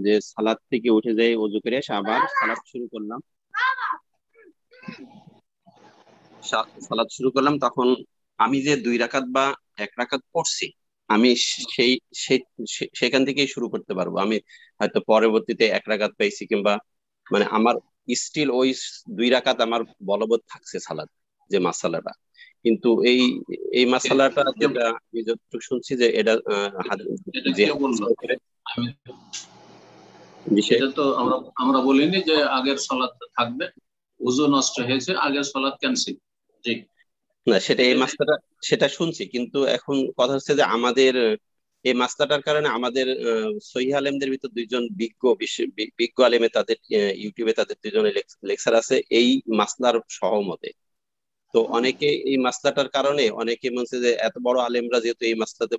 যে সালাত থেকে উঠে যাই, ওযু করে আবার সালাত শুরু করলাম, তখন আমি যে 2 রাকাত বা 1 রাকাত পড়ছি, আমি সেখান থেকেই শুরু করতে পারবো? আমি হয়তো পরবর্তীতে 1 রাকাত পাইছি, কিংবা মানে আমার স্টিল ওই 2 রাকাত আমার বলবৎ থাকছে সালাত যে মাসালাটা। কিন্তু এই মাসালাটা যেটা আমি যতটুকু শুনছি যে এটা সেটা তো আমরা বলিনি যে আগের সালাত থাকবে, ওযু নষ্ট হয়েছে, আগের সালাত ক্যান্সেল। জি না, সেটা এই মাসলাটা সেটা শুনছি, কিন্তু এখন কথা হচ্ছে যে আমাদের এই মাসলাটার কারণে আমাদের সহিহ আলেমদের ভিতর 2জন বিজ্ঞ আলেমে, তাদের ইউটিউবে তাদের 2জনের লেকচার আছে এই মাসলার সহমতে। তো অনেকে এই মাসলাটার কারণে অনেকে বলছে যে এত বড় আলেমরা যেহেতু এই মাসলাতে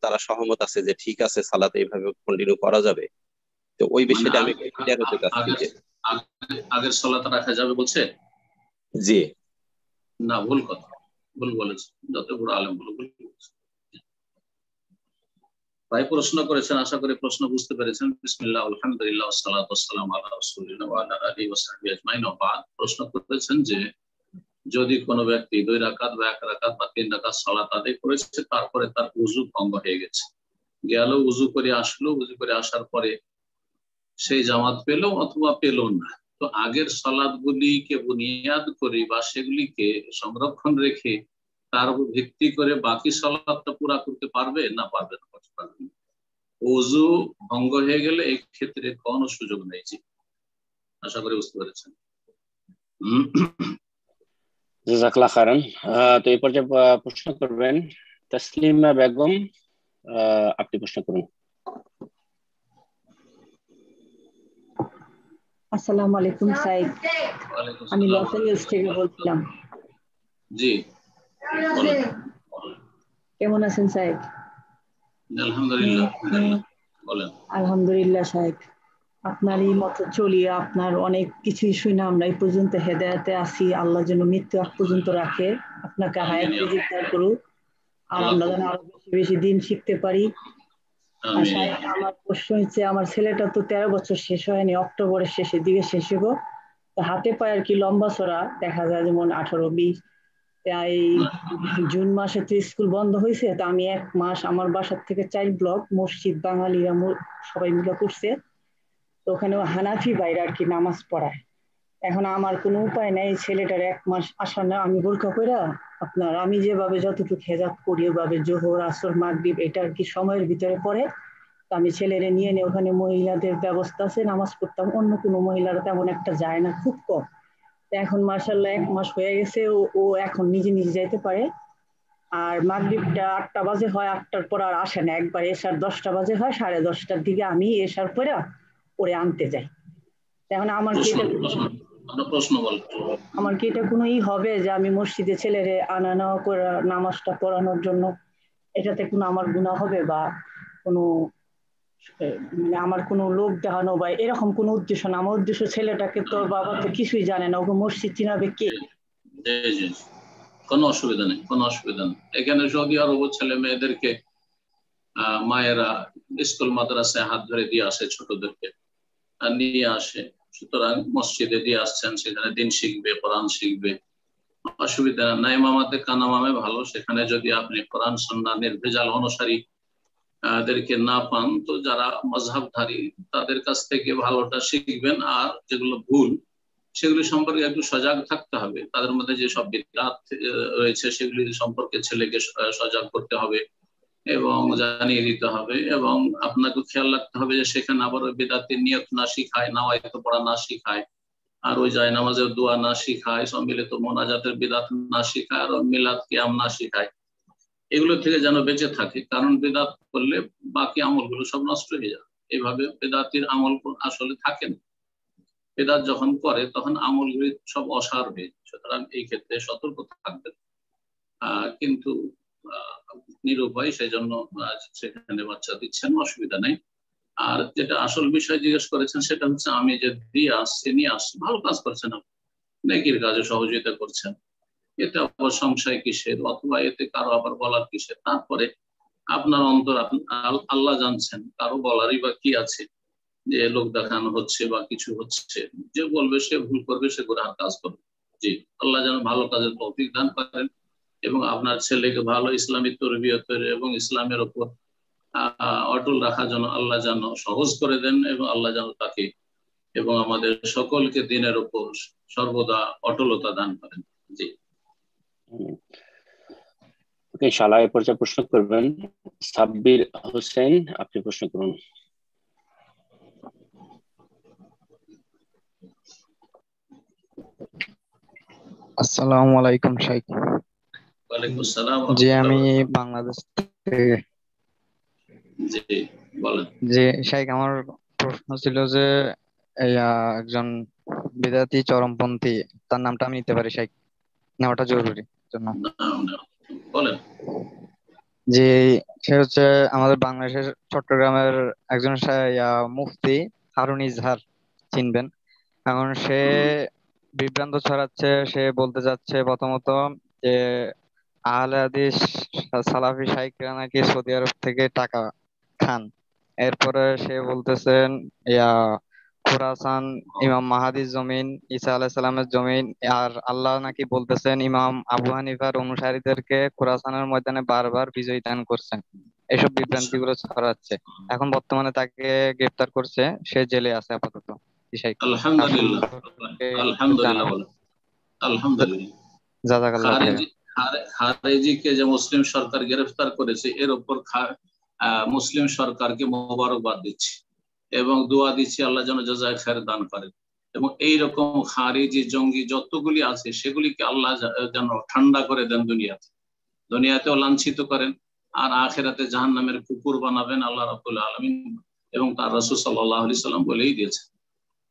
তারা সহমত আছে যে ঠিক আছে সালাত এইভাবে কন্টিনিউ করা যাবে। তো ওই বিষয়টা আমি ক্লিয়ার হতে চাচ্ছি। আগের সালাত রাখা যাবে বলছে? জি না, ভুল কথা, ভুল বলেছে, যত বড় আলেম ভুল বলেছে। ভাই প্রশ্ন করেছেন, আশা করি প্রশ্ন বুঝতে পেরেছেন। বিসমিল্লাহ, আলহামদুলিল্লাহ, ওয়াসসালাতু ওয়াসসালামু আলা রাসূলিল্লাহ ওয়া আলা আলিহি ওয়া সাহবিহি আজমাইন। প্রশ্ন করেছেন যে যদি কোনো ব্যক্তি 2 রাকাত বা 1 রাকাত বা 3 রাকাত সালাত আদায় করেছে, তারপরে তার ওযু ভঙ্গ হয়ে গেছে, গেল ওযু করে আসলো, ওযু করে আসার পরে সেই জামাত পেল অথবা পেল না, তো আগের সালাতগুলিকে বুনিয়াদ করে বা সেগুলিকে সংরক্ষণ রেখে তার উপর ভিত্তি করে বাকি সালাতটা পুরা করতে পারবে না পারবে না? ওযু ভঙ্গ হয়ে গেলে এই ক্ষেত্রে কোনো সুযোগ নেই। জি, আশা করি বুঝতে পেরেছেন। জাযাকাল্লাহ খায়রান। তো এই পর্যায়ে প্রশ্ন করবেন তাসলিমা বেগম, আপনি প্রশ্ন করুন। আসসালামু আলাইকুম সাইদ, আমি লস এঞ্জেলস থেকে বলছিলাম। জি কেমন আছেন সাইদ? আলহামদুলিল্লাহ। বলেন। আলহামদুলিল্লাহ সাহেব, আপনারই মতো চলি, আপনার অনেক কিছুই শুনে আমরা এই পর্যন্ত হেদায়েতে আছি। আল্লাহ যেন মৃত্যু আগ পর্যন্ত রাখে, আপনাকে হায়াত রিজিক দান করুক, আর আমরা যেন আরো বেশি বেশি দিন শিখতে পারি। আর সাহেব, আমার প্রশ্ন হচ্ছে, আমার ছেলেটা তো 13 বছর শেষ হয়নি, অক্টোবরের শেষের দিকে শেষ হইব। তো হাতে পায়ে আর কি লম্বা চড়া দেখা যায়, যেমন 18-20। তাই জুন মাসে তো স্কুল বন্ধ হয়েছে, তা আমি 1 মাস আমার বাসার থেকে চাইল্ড ব্লক মসজিদ বাঙালিরা সবাই মিলে করছে, তো ওখানে হানাফি ভাইরা আর কি নামাজ পড়ায়। এখন আমার কোনো উপায় নাই, ছেলেটার 1 মাস আসা না, আমি বোরকা কইরা আপনার আমি যেভাবে যতটুকু হেজাব করি ওভাবে জোহর আসর মাগরিব এটা আর কি সময়ের ভিতরে পড়ে। তো আমি ছেলেরে নিয়ে ওখানে মহিলাদের ব্যবস্থা আছে, নামাজ পড়তাম, অন্য কোনো মহিলারা তেমন একটা যায় না, খুব কম। এখন মাশাআল্লাহ 1 মাস হয়ে গেছে, ও এখন নিজে নিজে যাইতে পারে। আর মাগরিবটা 8টা বাজে হয়, 8টার পর আর আসে না, একবার এশার 10টা বাজে হয়, 10:30টার দিকে আমি এশার পরে ওরে আনতে যাই। এখন আমার কি এটা কোনো হবে যে আমি মসজিদে ছেলেরে আনা নেওয়া করে নামাজটা পড়ানোর জন্য, এটাতে কোনো আমার গুনাহ হবে বা কোনো মানে আমার কোনো লোক দেখানো বা এরকম কোনো উদ্দেশ্য না। আমার উদ্দেশ্য ছেলেটাকে তোর বাবা তো কিছুই জানে না, ওকে মসজিদ চিনাবে কে। কোনো অসুবিধা নেই, কোনো অসুবিধা নেই। এখানে সৌদি আরব ছেলে মেয়েদেরকে মায়েরা স্কুল মাদ্রাসায় হাত ধরে দিয়ে আসে, ছোটদেরকে নিয়ে আসে, সুতরাং মসজিদে দিয়ে আসছেন, সেখানে দিন শিখবে, কোরআন শিখবে, অসুবিধা নাই। মামাতে কানামামে ভালো, সেখানে যদি আপনি কোরআন সুন্নাহ নির্ভেজাল অনুসারী দেরকে না পান, তো যারা মাযহাবধারী তাদের কাছ থেকে ভালোটা শিখবেন, আর যেগুলো ভুল সেগুলি সম্পর্কে একটু সজাগ থাকতে হবে। তাদের মধ্যে যে সব বিদআত রয়েছে সেগুলি সম্পর্কে ছেলেকে সজাগ করতে হবে এবং জানিয়ে দিতে হবে। এবং আপনাকে খেয়াল রাখতে হবে যে সেখানে আবার ওই বিদআতের নিয়ত না শিখায়, নাওয়াইত পড়া না শিখায়, আর ওই যায় নামাজের দোয়া না শিখায়, সম্মিলিত মোনাজাতের বিদআত না শিখায়, আর মিলাদ কিয়াম না শিখায়। এগুলো থেকে যেন বেঁচে থাকে, কারণ বিদআত করলে বাকি আমলগুলো সব নষ্ট হয়ে যায়। এইভাবে বিদআতের আমল আসলে থাকে না। বিদআত যখন করে তখন আমলগুলি সব অসার হয়ে যায়। সুতরাং এই ক্ষেত্রে সতর্ক থাকবেন। কিন্তু নিরুপায়, সেই জন্য সেখানে বাচ্চা দিচ্ছেন, অসুবিধা নেই। আর যেটা আসল বিষয় জিজ্ঞেস করেছেন সেটা হচ্ছে, আমি যে দিয়ে আসছি নিয়ে আসছি, ভালো কাজ করছেন, আপনি নেকির কাজে সহযোগিতা করছেন, এতে আবার সংশয় কিসের, অথবা এতে কারো আবার বলার কিসের? তারপরে আপনার অন্তর আল্লাহ জানছেন, কারো বলারই বা কি আছে, যে লোক দেখানো হচ্ছে বা কিছু হচ্ছে। যে বলবে সে ভুল করবে, সে গুনাহের কাজ করবে। জি, আল্লাহ যেন ভালো কাজের তৌফিক দান করেন এবং আপনার ছেলেকে ভালো ইসলামী তরবিয়তের এবং ইসলামের উপর অটল রাখার জন্য আল্লাহ যেন সহজ করে দেন, এবং আল্লাহ যেন তাকে এবং আমাদের সকলকে দিনের উপর সর্বদা অটলতা দান করেন। জি, ইনশাআল্লাহ। এই পর্যায়ে প্রশ্ন করবেন সাব্বির হোসেন, আপনি প্রশ্ন করুন। আসসালামু আলাইকুম শাইখ। ওয়ালাইকুম আসসালাম। জি, আমি বাংলাদেশ থেকে। জি বলেন। জি শাইখ, আমার প্রশ্ন ছিল যে একজন বিদাতি চরমপন্থী, তার নামটা আমি নিতে পারি শাইখ? নেওয়াটা জরুরি জন্য। বলেন। যে সে হচ্ছে আমাদের বাংলাদেশের চট্টগ্রামের একজন মুফতি হারুন ইজহার, চিনবেন। এখন সে বিভ্রান্ত ছড়াচ্ছে। সে বলতে যাচ্ছে প্রথমত যে আহলে হাদিস সালাফি শাইখরা নাকি সৌদি আরব থেকে টাকা খান। এরপরে সে বলতেছেন খুরাসান ইমাম মাহাদির জমিন, ঈসা আলাইহিস সালামের জমিন। আর আল্লাহ নাকি বলতেছেন ইমাম আবু হানিফার অনুসারীদেরকে খুরাসানের ময়দানে বারবার বিজয়ী দান করছেন। এসব বিভ্রান্তি গুলো ছড়াচ্ছে। এখন বর্তমানে তাকে গ্রেফতার করছে, সে জেলে আছে আপাতত। আলহামদুলিল্লাহ, আলহামদুলিল্লাহ বলেন। আলহামদুলিল্লাহ। জাযাকাল্লাহ খাইর। খারেজিকে যে মুসলিম সরকার গ্রেফতার করেছে, এর উপর মুসলিম সরকারকে মোবারকবাদ দিচ্ছি এবং দোয়া দিচ্ছি আল্লাহ যেন জাযায়ে খায়ের দান করেন। এবং এইরকম খারিজি জঙ্গি যতগুলি আছে সেগুলিকে আল্লাহ যেন ঠান্ডা করে দেন, দুনিয়াতেও লাঞ্ছিত করেন, আর আখিরাতে জাহান্নামের কুকুর বানাবেন আল্লাহ রাব্বুল আলামিন। এবং তার রাসূল সাল্লাল্লাহু আলাইহি সাল্লাম বলেই দিয়েছেন,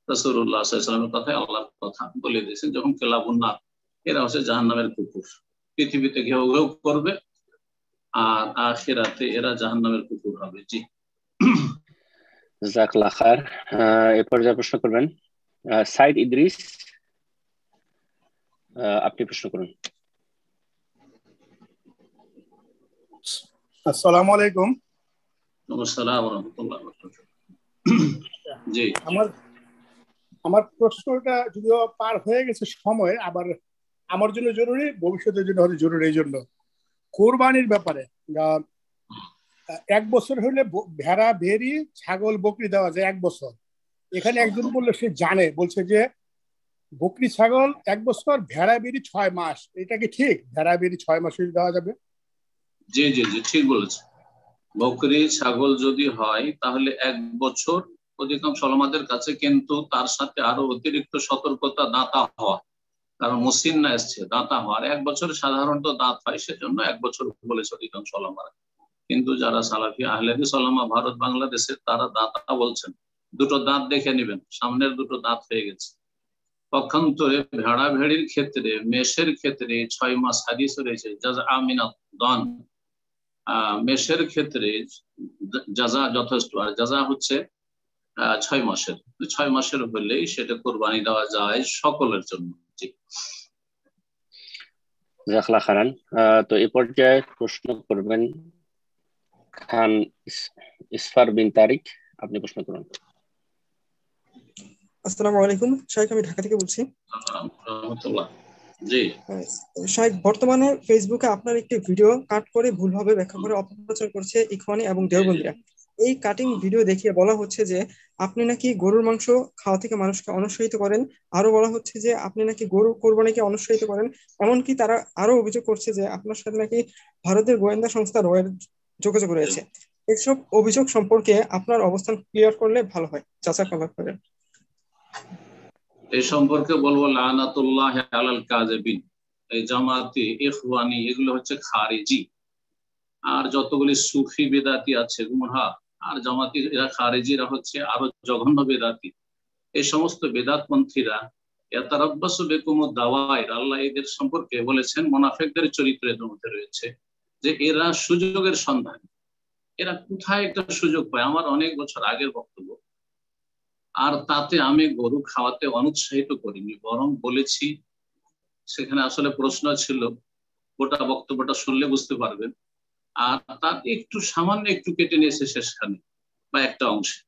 রাসূলুল্লাহ সাল্লাল্লাহু আলাইহি সাল্লামের কথাই আল্লাহর কথা বলে দিয়েছেন, যখন কেলাবুন নার, এরা হচ্ছে জাহান্নামের কুকুর। পৃথিবীতে ঘেউ ঘেউ করবে আর আখিরাতে এরা জাহান্নামের কুকুর হবে। জি, জাযাকাল্লাহ খায়ের। এই পর্যায়ে প্রশ্ন করবেন সাইদ ইদ্রিস, আপনি প্রশ্ন করুন। আসসালামু আলাইকুম। আসসালামু আলাইকুম ওয়া রাহমাতুল্লাহি ওয়া বারাকাতুহু। জি, আমার প্রশ্নটা যদিও পার হয়ে গেছে সময়, আবার আমার জন্য জরুরি, ভবিষ্যতের জন্য হয়তো জরুরি। এই জন্য কোরবানির ব্যাপারে 1 বছর হলে ভেড়া, ভেড়ি, ছাগল, বকরি দেওয়া যায় 1 বছর। এখানে একজন বললো সে জানে, বলছে যে বকরি ছাগল 1 বছর, ভেড়া বেড়ি 6 মাস। এটা কি ঠিক? ভেড়া বেড়ি 6 মাস দেওয়া যাবে? জি জি জি, ঠিক বলেছে। বকরি ছাগল যদি হয় তাহলে 1 বছর অধিকাংশ ওলামাদের কাছে, কিন্তু তার সাথে আরো অতিরিক্ত সতর্কতা দাঁতা হওয়া, কারণ মুসিন্না এসছে, দাঁতা হওয়ার 1 বছরে সাধারণত দাঁত হয়, সেজন্য 1 বছর বলেছে অধিকাংশ ওলামারা। কিন্তু যারা সালাফি আহলে হাদিস ওলামা ভারত বাংলাদেশের, তারা দাঁতা বলছেন। 2টো দাঁত দেখে নেবেন, সামনের 2টো দাঁত হয়ে গেছে। পক্ষান্তরে ভেড়া ভেড়ির ক্ষেত্রে, মেষের ক্ষেত্রে 6 মাস হাদিস রয়েছে। মেষের ক্ষেত্রে জাযা যথেষ্ট। আর জাযা হচ্ছে 6 মাসের, 6 মাসের হলেই সেটা কোরবানি দেওয়া যায় সকলের জন্য। জাযাকাল্লাহ খাইরান। তো এই পর্যায়ে প্রশ্ন করবেন খান ইসফার বিন তারিক, আপনি প্রশ্ন করুন। আসসালামু আলাইকুম শাইখ, আমি ঢাকা থেকে বলছি। জি শাইখ, বর্তমানে ফেসবুকে আপনার একটি ভিডিও কাট করে ভুলভাবে ব্যাখ্যা করে অপপ্রচার করছে ইখওয়ানি এবং দেওবন্দীরা। এই কাটিং ভিডিও দেখিয়ে বলা হচ্ছে যে আপনি নাকি গরুর মাংস খাওয়া থেকে মানুষকে অনুৎসাহিত করেন, আরো বলা হচ্ছে যে আপনি নাকি গরু কোরবানিকে অনুৎসাহিত করেন। এমনকি তারা আরো অভিযোগ করছে যে আপনার সাথে নাকি ভারতের গোয়েন্দা সংস্থা রয়ের যোগাযোগ রয়েছে। এসব অভিযোগ সম্পর্কে আপনার অবস্থান ক্লিয়ার করলে ভালো হয়। জাযাকাল্লাহ খাইরান। এই সম্পর্কে বলবো লানাতুল্লাহ আলাল কাযিবিন। এই জামাতি, ইখওয়ানি এগুলো হচ্ছে খারিজি, আর যতগুলি সুফি বেদাতি আছে গুমরাহ, আর জামাতি এরা খারিজিরা হচ্ছে আরো জঘন্য বেদাতি। এই সমস্ত বেদাতপন্থীরা ইয়াতারাব্বাসু বিকুমুদ দাওয়াইর, আল্লাহ এদের সম্পর্কে বলেছেন মুনাফিকদের চরিত্রের মধ্যে রয়েছে যে এরা সুযোগের সন্ধান। এরা কোথায় একটা সুযোগ পায়। আমার অনেক বছর আগের বক্তব্য, আর তাতে আমি গরু খাওয়াতে অনুৎসাহিত করিনি, বরং বলেছি, সেখানে আসলে প্রশ্ন ছিল, গোটা বক্তব্যটা শুনলে বুঝতে পারবেন, আর তার একটু সামান্য একটু কেটে নিয়েছে শেষখানে বা একটা অংশে।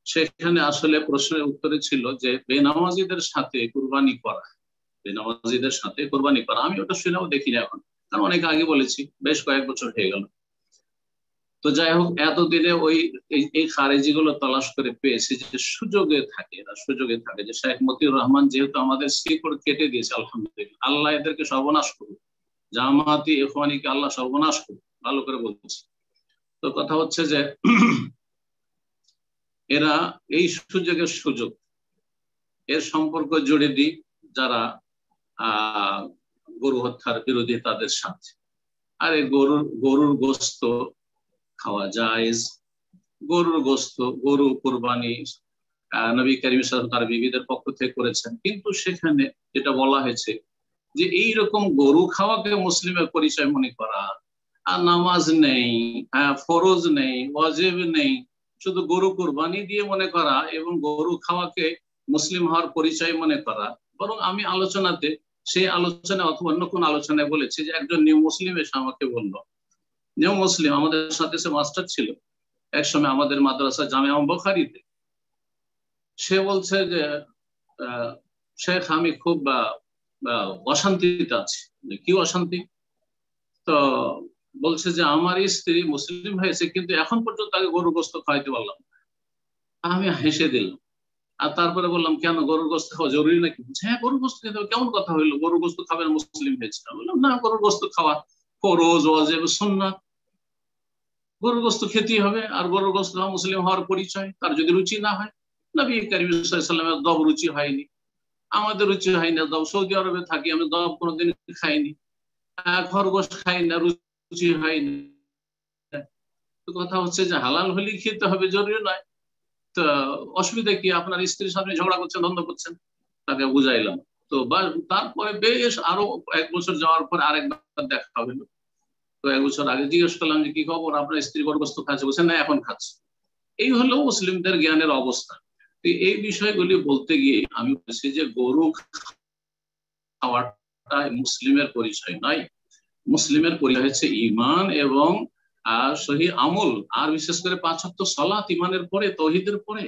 সেখানে আসলে প্রশ্নের উত্তরে ছিল যে বেনামাজিদের সাথে কুরবানি করা, বেনামাজিদের সাথে কুরবানি করা। আমি ওটা শুনেও দেখি না এখন, কারণ অনেক আগে বলেছি, বেশ কয়েক বছর হয়ে গেল। তো যাই হোক, এতদিনে ওই এই খারেজি গুলো তলাশ করে পেয়েছি যে সুযোগে থাকে, এরা সুযোগে থাকে। যে শেখ মতিউর রহমান যেহেতু আমাদের শিকড় কেটে দিয়েছে, আলহামদুলিল্লাহ, আল্লাহ এদেরকে সর্বনাশ করুক, জামাতি ইখওয়ানিকে আল্লাহ সর্বনাশ করুক, ভালো করে বলছি। তো কথা হচ্ছে যে এরা এই সুযোগের সুযোগ, এর সম্পর্ক জুড়ে দিই যারা গরু হত্যার বিরোধী তাদের সাথে। আর এই গরুর গোস্ত খাওয়া জায়েজ, গরুর গোস্ত, গরু কুরবানি নবী কারীম সাল্লাল্লাহু আলাইহি ওয়াসাল্লাম তার বিবিদের পক্ষ থেকে করেছেন। কিন্তু সেখানে যেটা বলা হয়েছে যে এইরকম গরু খাওয়াকে মুসলিমের পরিচয় মনে করা, আর নামাজ নেই, ফরজ নেই, ওয়াজিব নেই, শুধু গরু কুরবানি দিয়ে মনে করা এবং গরু খাওয়াকে মুসলিম হওয়ার পরিচয় মনে করা। বরং আমি আলোচনাতে, সেই আলোচনা অথবা অন্য কোন আলোচনায় বলেছি যে একজন নিউ মুসলিম এসে আমাকে বললো, নিউ মুসলিম আমাদের সাথে সে মাস্টার ছিল একসময় আমাদের মাদ্রাসা জামিয়া বুখারীতে। সে বলছে যে শেখ, আমি খুব অশান্তিতে আছি। কি অশান্তি? তো বলছে যে আমার স্ত্রী মুসলিম হয়েছে, কিন্তু এখন পর্যন্ত তাকে গরুর গোস্ত খাওয়াইতে পারলাম। আমি হেসে দিলাম, আর তারপরে বললাম, কেন গরুর গোস্ত খাওয়া জরুরি নাকি? হ্যাঁ, গরুর গোস্ত খেতে হবে। কেমন কথা হইলো, গরুর গোস্ত খাবেন মুসলিম হয়েছে? বললাম, না, গরুর গোস্ত খাওয়া ফরজ, ওয়াজিব, সুন্নাত, গরুর গোস্ত খেতেই হবে। আর গরুর গোস্ত খাওয়া মুসলিম হওয়ার পরিচয়। তার যদি রুচি না হয়, নবী কারীম সাল্লাল্লাহু আলাইহি ওয়াসাল্লামের দব রুচি হয়নি, আমাদের রুচি হয়নি দব। সৌদি আরবে থাকি, আমি দব কোনোদিন খাইনি, খরগোশ খাই না, রুচি হয়নি। তো কথা হচ্ছে যে হালাল হলেই খেতে হবে, জরুরি নয়। তো অসুবিধা কি? আপনার স্ত্রীর সামনে ঝগড়া করছেন, দ্বন্দ্ব করছেন, তাকে বুঝাইলাম। তো তারপরে বেশ আরো 1 বছর যাওয়ার পর আরেকবার দেখা হলো। তো 1 বছর আগে জিজ্ঞেস করলাম যে কি খবর, আপনার স্ত্রী গরুগোস্ত খাচ্ছে? বলছেন, না, এখন খাচ্ছে। এই হলো মুসলিমদের জ্ঞানের অবস্থা। তো এই বিষয়গুলি বলতে গিয়ে আমি বলছি যে গরু খাওয়াটা মুসলিমের পরিচয় নয়। মুসলিমের পরিচয় হচ্ছে ঈমান এবং সহি আমল, আর বিশেষ করে 5 ওয়াক্ত সালাত ঈমানের পরে, তাওহীদের পরে।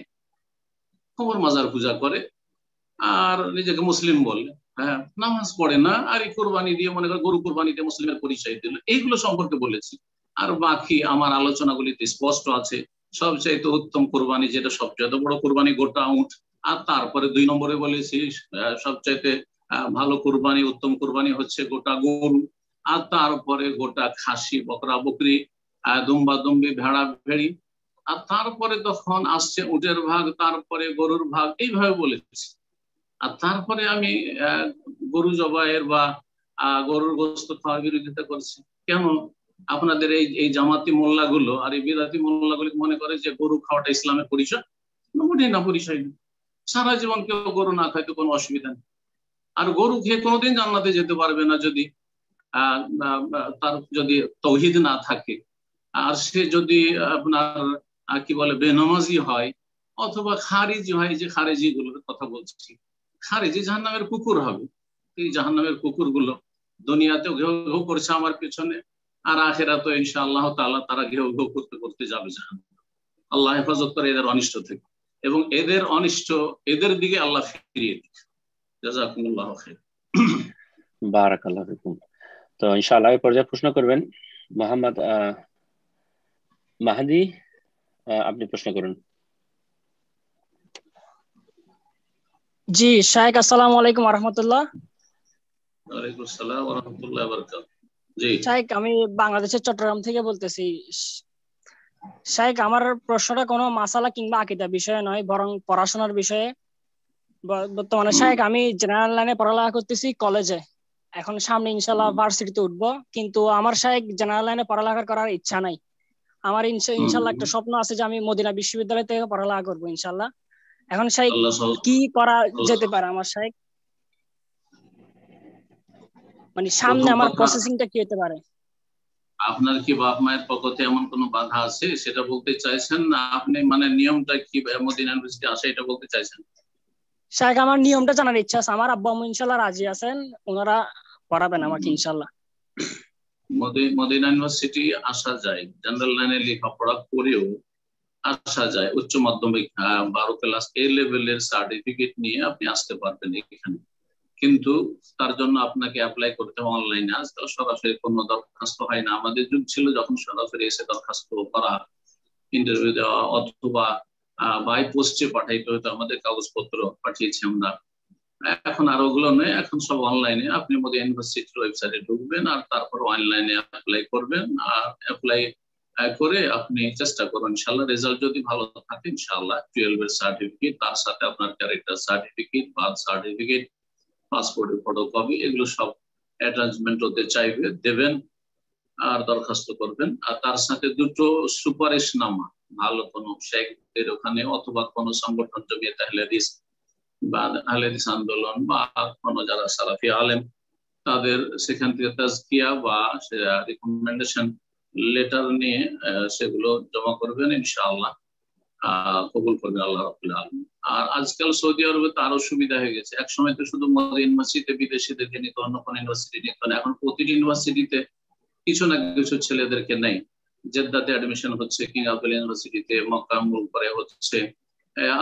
খবর মাজার পূজা করে আর নিজেকে মুসলিম বলে, হ্যাঁ, নামাজ পড়ে না, আর এই কোরবানি দিয়ে মনে করে গরু কোরবানি দিয়ে মুসলিমের পরিচয় দিল। এইগুলো সম্পর্কে বলেছি। আর বাকি আমার আলোচনাগুলিতে স্পষ্ট আছে, সবচাইতে উত্তম কোরবানি যেটা, সবচেয়ে বড় কোরবানি গোটা উট। আর তারপরে 2 নম্বরে বলেছি সবচাইতে ভালো কোরবানি, উত্তম কোরবানি হচ্ছে গোটা গরু। আর তারপরে গোটা খাসি, বকরা বকরি, দুম্বা দুম্বি, ভেড়া ভেড়ি। আর তারপরে তখন আসছে উটের ভাগ, তারপরে গরুর ভাগ, এইভাবে বলেছি। আর তারপরে আমি গরু জবাইয়ের বা গরুর গোস্ত খাওয়ার বিরোধিতা করছি। কেন? আপনাদের এই জামাতি মোল্লাগুলো আর এই বিদাতি মোল্লাগুলো মনে করে যে গরু খাওয়াটা ইসলামের পরিচয়। মোটেই না, পরিচয় নেই। সারা জীবন কেউ গরু না খাইতে কোনো অসুবিধা নেই। আর গরু খেয়ে কোনোদিন জান্নাতে যেতে পারবে না যদি তার যদি তাওহীদ না থাকে, আর সে যদি আপনার কি বলে বেনামাজি হয় অথবা খারিজি হয়, যে খারিজি গুলোর কথা বলছি, খারিজি জাহান্নামের কুকুর হবে। এই জাহান্নামের কুকুরগুলো দুনিয়াতেও ঘেউ ঘেউ করছে আমার পেছনে, আর আখিরাতে ইনশাআল্লাহ তাআলা তারা ঘেউ ঘেউ করতে করতে যাবে জাহান্নামে। আল্লাহ হেফাজত করে এদের অনিষ্ট থেকে, এবং এদের অনিষ্ট এদের দিকে আল্লাহ ফিরিয়ে দিক। জাযাকুমুল্লাহু খাইর। বারাকাল্লাহু ফিকুম। তো ইনশাআল্লাহ এই পর্যায়ে প্রশ্ন করবেন মোহাম্মদ মাহাদি, আপনি প্রশ্ন করুন। জি শাইখ, আসসালামু আলাইকুম ওয়া রাহমাতুল্লাহ। ওয়ালাইকুম আসসালাম ওয়া রাহমাতুল্লাহি ওয়া বারাকাতুহু। জি শাইখ, আমি বাংলাদেশের চট্টগ্রাম থেকে বলতেছি। শাইখ, আমার প্রশ্নটা কোনো মাসালা কিংবা আকীদা বিষয়ে নয়, বরং পড়াশোনার বিষয়ে। বর্তমানে শাইখ আমি জেনারেল লাইনে পড়ালেখা করতেছি কলেজে। এখন সামনে ইনশাআল্লাহ ভার্সিটিতে উঠবো, কিন্তু আমার শাইখ জেনারেল লাইনে পড়ালেখা করার ইচ্ছা নাই। আমার ইনশাআল্লাহ একটা স্বপ্ন আছে যে আমি মদিনা বিশ্ববিদ্যালয় থেকে পড়ালেখা করবো ইনশাআল্লাহ। এখন শাইখ কি করা যেতে পারে আমার শাইখ? মানে সামনে আমার প্রসেসিংটা কি হতে পারে? আপনার কি বাপ মায়ের পক্ষে এমন কোনো বাধা আছে সেটা বলতে চাইছেন, না আপনি মানে নিয়মটা কি মদিনা ইউনিভার্সিটি আসে এটা বলতে চাইছেন? শাইখ আমার নিয়মটা জানার ইচ্ছা আছে। আমার আব্বু আম্মু ইনশাআল্লাহ রাজি আছেন, ওনারা পড়াবেন আমাকে ইনশাআল্লাহ। মদিনা ইউনিভার্সিটি আসা যায়, জেনারেল লাইনে লেখাপড়া করেও আসা যায়। উচ্চ মাধ্যমিক 12 ক্লাস এ লেভেলের সার্টিফিকেট নিয়ে আপনি আসতে পারবেন এখানে, কিন্তু তার জন্য আপনাকে অ্যাপ্লাই করতে হবে অনলাইনে। আজকাল সরাসরি কোনো দরখাস্ত হয় না। আমাদের যুগ ছিল যখন সরাসরি এসে দরখাস্ত করা, ইন্টারভিউ দেওয়া, অথবা বাই পোস্টে পাঠাইতে হতো, আমাদের কাগজপত্র পাঠিয়েছি আমরা। এখন আর ওগুলো নয়, এখন সব অনলাইনে। আপনি মদিনা ইউনিভার্সিটির ওয়েবসাইটে ঢুকবেন আর তারপর অনলাইনে অ্যাপ্লাই করবেন। আর অ্যাপ্লাই করে আপনি চেষ্টা করুন, ইনশাআল্লাহ রেজাল্ট যদি ভালো থাকে ইনশাআল্লাহ 12 এর সার্টিফিকেট, তার সাথে আপনার ক্যারেক্টার সার্টিফিকেট, বার্থ সার্টিফিকেট, পাসপোর্টের ফটোকপি, এগুলো সব অ্যাটাচমেন্ট হতে চাইবে, দেবেন আর দরখাস্ত করবেন। আর তার সাথে দুটো সুপারিশনামা, ভালো কোনো শেখদের ওখানে অথবা কোনো সংগঠন, জমিয়ত আহলে হাদিস বা আহলে হাদিস আন্দোলন বা কোনো যারা সালাফি আলেম, তাদের সেখান থেকে তাজকিয়া বা রিকমেন্ডেশন লেটার নিয়ে সেগুলো জমা করবেন, ইনশাআল্লাহ কবুল করবে আল্লাহ রাব্বুল আলামিন। আর আজকাল সৌদি আরবে তো আরো সুবিধা হয়ে গেছে। এক সময় তো শুধু মদিনা ইউনিভার্সিটিতে বিদেশিদেরকে নিত, অন্য কোনো ইউনিভার্সিটি নিত না। এখন প্রতিটি ইউনিভার্সিটিতে কিছু না কিছু ছেলেদেরকে নেই। জেদ্দাতে অ্যাডমিশন হচ্ছে, কিং আবদুল ইউনিভার্সিটিতে, মক্কা মুলপরে হচ্ছে,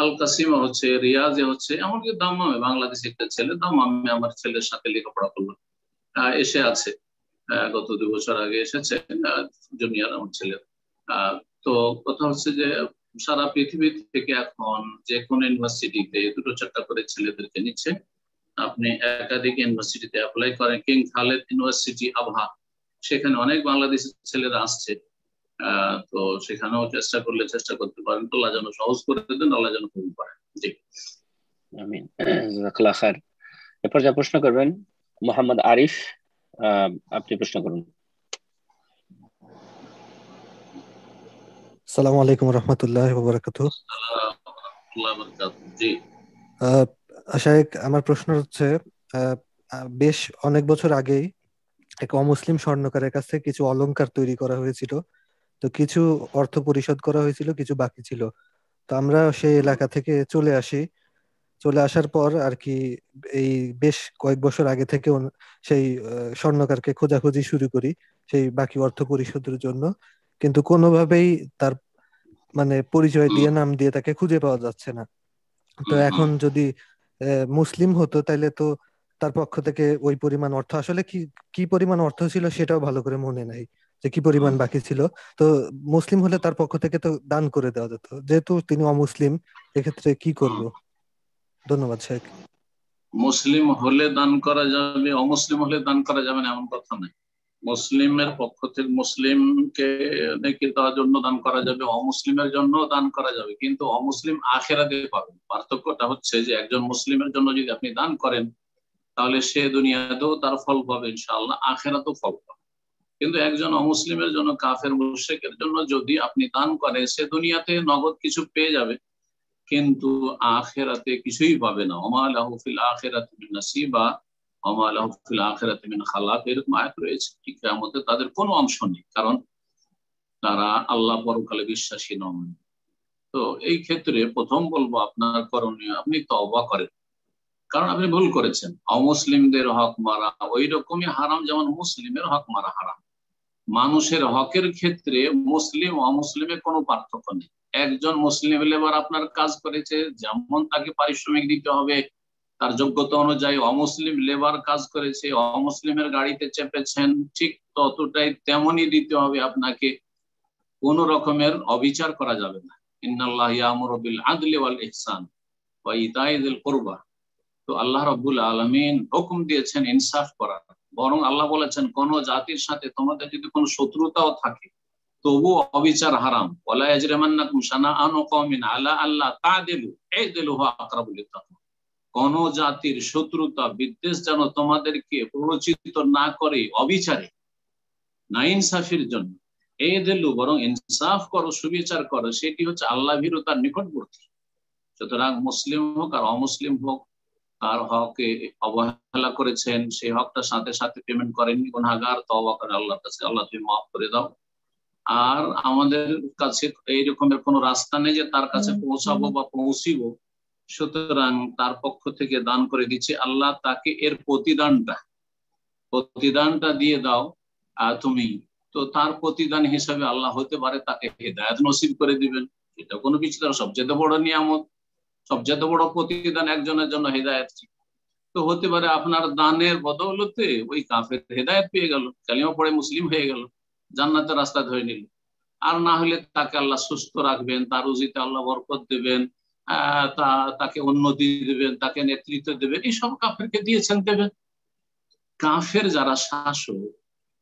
আল কাসিমে হচ্ছে, রিয়াজে হচ্ছে, এমনকি দাম্মামে বাংলাদেশে একটা ছেলে, দাম্মামে আমার ছেলের সাথে লেখাপড়া করলো, এসে আছে, গত 2 বছর আগে এসেছে জুনিয়র আমার ছেলের। তো কথা হচ্ছে যে সারা পৃথিবী থেকে এখন যে কোনো ইউনিভার্সিটিতে 2-4টা করে ছেলেদেরকে নিচ্ছে। আপনি একাধিক ইউনিভার্সিটিতে অ্যাপ্লাই করেন, কিং খালেদ ইউনিভার্সিটি আবহা, সেখানে অনেক বাংলাদেশের ছেলেরা আসছে। তো সেখানেও চেষ্টা করতে পারেন। আল্লাহ যেন সহজ করে দেন, আল্লাহ যেন কবুল করেন। জি আমিন, জাযাকাল্লাহু খাইর। এরপর যা প্রশ্ন করবেন মোহাম্মদ আরিফ, আপনি প্রশ্ন করুন। আসসালামু আলাইকুম ওয়া রাহমাতুল্লাহি ওয়া বারাকাতুহু। জি শাইখ, আমার প্রশ্ন হচ্ছে বেশ অনেক বছর আগেই এক অমুসলিম স্বর্ণকারের কাছ থেকে কিছু অলংকার তৈরি করা হয়েছিল। তো কিছু অর্থ পরিশোধ করা হয়েছিল, কিছু বাকি ছিল। তো আমরা সেই এলাকা থেকে চলে আসি। চলে আসার পর আর কি এই বেশ কয়েক বছর আগে থেকে সেই স্বর্ণকারকে খোঁজাখুঁজি শুরু করি সেই বাকি অর্থ পরিশোধের জন্য, কিন্তু কোনোভাবেই তার মানে পরিচয় দিয়ে, নাম দিয়ে তাকে খুঁজে পাওয়া যাচ্ছে না। তো এখন যদি মুসলিম হতো তাহলে তো তার পক্ষ থেকে ওই পরিমাণ অর্থ, আসলে কি কি পরিমাণ অর্থ ছিল সেটাও ভালো করে মনে নাই, যে কি পরিমাণ বাকি ছিল। তো মুসলিম হলে তার পক্ষ থেকে তো দান করে দেওয়া যেত, যেহেতু তিনি অমুসলিম, এক্ষেত্রে কি করব? ধন্যবাদ শেখ। মুসলিম হলে দান করা যাবে, অমুসলিম হলে দান করা যাবে না এমন কথা নাই। মুসলিমের পক্ষ থেকে মুসলিমকে নেকি দেওয়ার জন্য দান করা যাবে, অমুসলিমের জন্য দান করা যাবে, কিন্তু অমুসলিম আখিরাতে পাবে। পার্থক্যটা হচ্ছে যে একজন মুসলিমের জন্য যদি আপনি দান করেন তাহলে সে দুনিয়াতেও তার ফল পাবে ইনশাআল্লাহ, আখিরাতেও ফল পাবে। কিন্তু একজন অমুসলিমের জন্য, কাফের মুশরিকের জন্য যদি আপনি দান করেন, সে দুনিয়াতে নগদ কিছু পেয়ে যাবে কিন্তু আখিরাতে কিছুই পাবে না। ওমা লাহু ফিল আখিরাতি মিন নাসিবা ওমা লাহু ফিল আখিরাতি মিন খালাক, এরকম আয়াত রয়েছে। ঠিক কিয়ামতে তাদের কোনো অংশ নেই, কারণ তারা আল্লাহ পরকালে বিশ্বাসী নন। তো এই ক্ষেত্রে প্রথম বলবো আপনার করণীয় আপনি তওবা করেন, কারণ আপনি ভুল করেছেন। অমুসলিমদের হক মারা ওই রকমই হারাম যেমন মুসলিমের হক মারা হারাম। মানুষের হকের ক্ষেত্রে মুসলিম অমুসলিমের কোনো পার্থক্য নেই। একজন মুসলিম লেবার আপনার কাজ করেছে, যেমন তাকে পারিশ্রমিক দিতে হবে তার যোগ্যতা অনুযায়ী। অমুসলিম লেবার কাজ করেছে, অমুসলিমের গাড়িতে চেপেছেন, ঠিক ততটাই তেমনই দিতে হবে আপনাকে। কোন রকমের অবিচার করা যাবে না। ইন্নাল্লাহ ইয়ামুরু বিল আদলি ওয়াল ইহসান ওয়া ইতাই যিল কুরবা। তো আল্লাহ রাব্বুল আলামিন হুকুম দিয়েছেন ইনসাফ করার। বরং আল্লাহ বলেছেন কোন জাতির সাথে তোমাদের যদি কোনো শত্রুতাও থাকে তবু অবিচার হারাম। ওয়ালা ইয়াজরিমান্নাকুম শানাআনু কওমিন আলা আল্লা তা'দিলু ই'দিলু হুয়া আকরাবু লিত-তাকওয়া। কোন জাতির শত্রুতা বিদ্বেষ যেন তোমাদেরকে প্ররোচিত না করে অবিচারে, না ইনসাফের জন্য। ই'দিলু, বরং ইনসাফ করো, সুবিচার করো, সেটি হচ্ছে আল্লাহ ভীরুতার নিকটবর্তী। সুতরাং মুসলিম হোক আর অমুসলিম হোক, তার হকে অবহেলা করেছেন, সেই হকটার সাথে সাথে পেমেন্ট করেননি, গুনাহগার, তওবা করে আল্লাহর কাছে, আল্লাহ তুমি মাফ করে দাও। আর আমাদের কাছে এই রকমের কোনো রাস্তা নেই যে তার কাছে পৌঁছাবো বা পৌঁছিব, সুতরাং তার পক্ষ থেকে দান করে দিচ্ছি, আল্লাহ তাকে এর প্রতিদানটা দিয়ে দাও তুমি। তো তার প্রতিদান হিসাবে আল্লাহ হতে পারে তাকে হিদায়াত নসিব করে দিবেন। এটা কোনো কিছু, তার সবচেয়ে বড় নিয়ামত, সবচেয়ে বড় প্রতিদান একজনের জন্য হিদায়াত। তো হতে পারে আপনার দানের বদৌলতে ওই কাফের হিদায়াত পেয়ে গেল, কালিমা পড়ে মুসলিম হয়ে গেল, জান্নাতের রাস্তা ধরে নিল। আর না হলে তাকে আল্লাহ সুস্থ রাখবেন, তার রুজিতে আল্লাহ বরকত দেবেন, তাকে উন্নতি দেবেন, তাকে নেতৃত্ব দেবেন, এইসব কাফেরকে দিয়েছেন, দেবেন। কাফের যারা শাসক,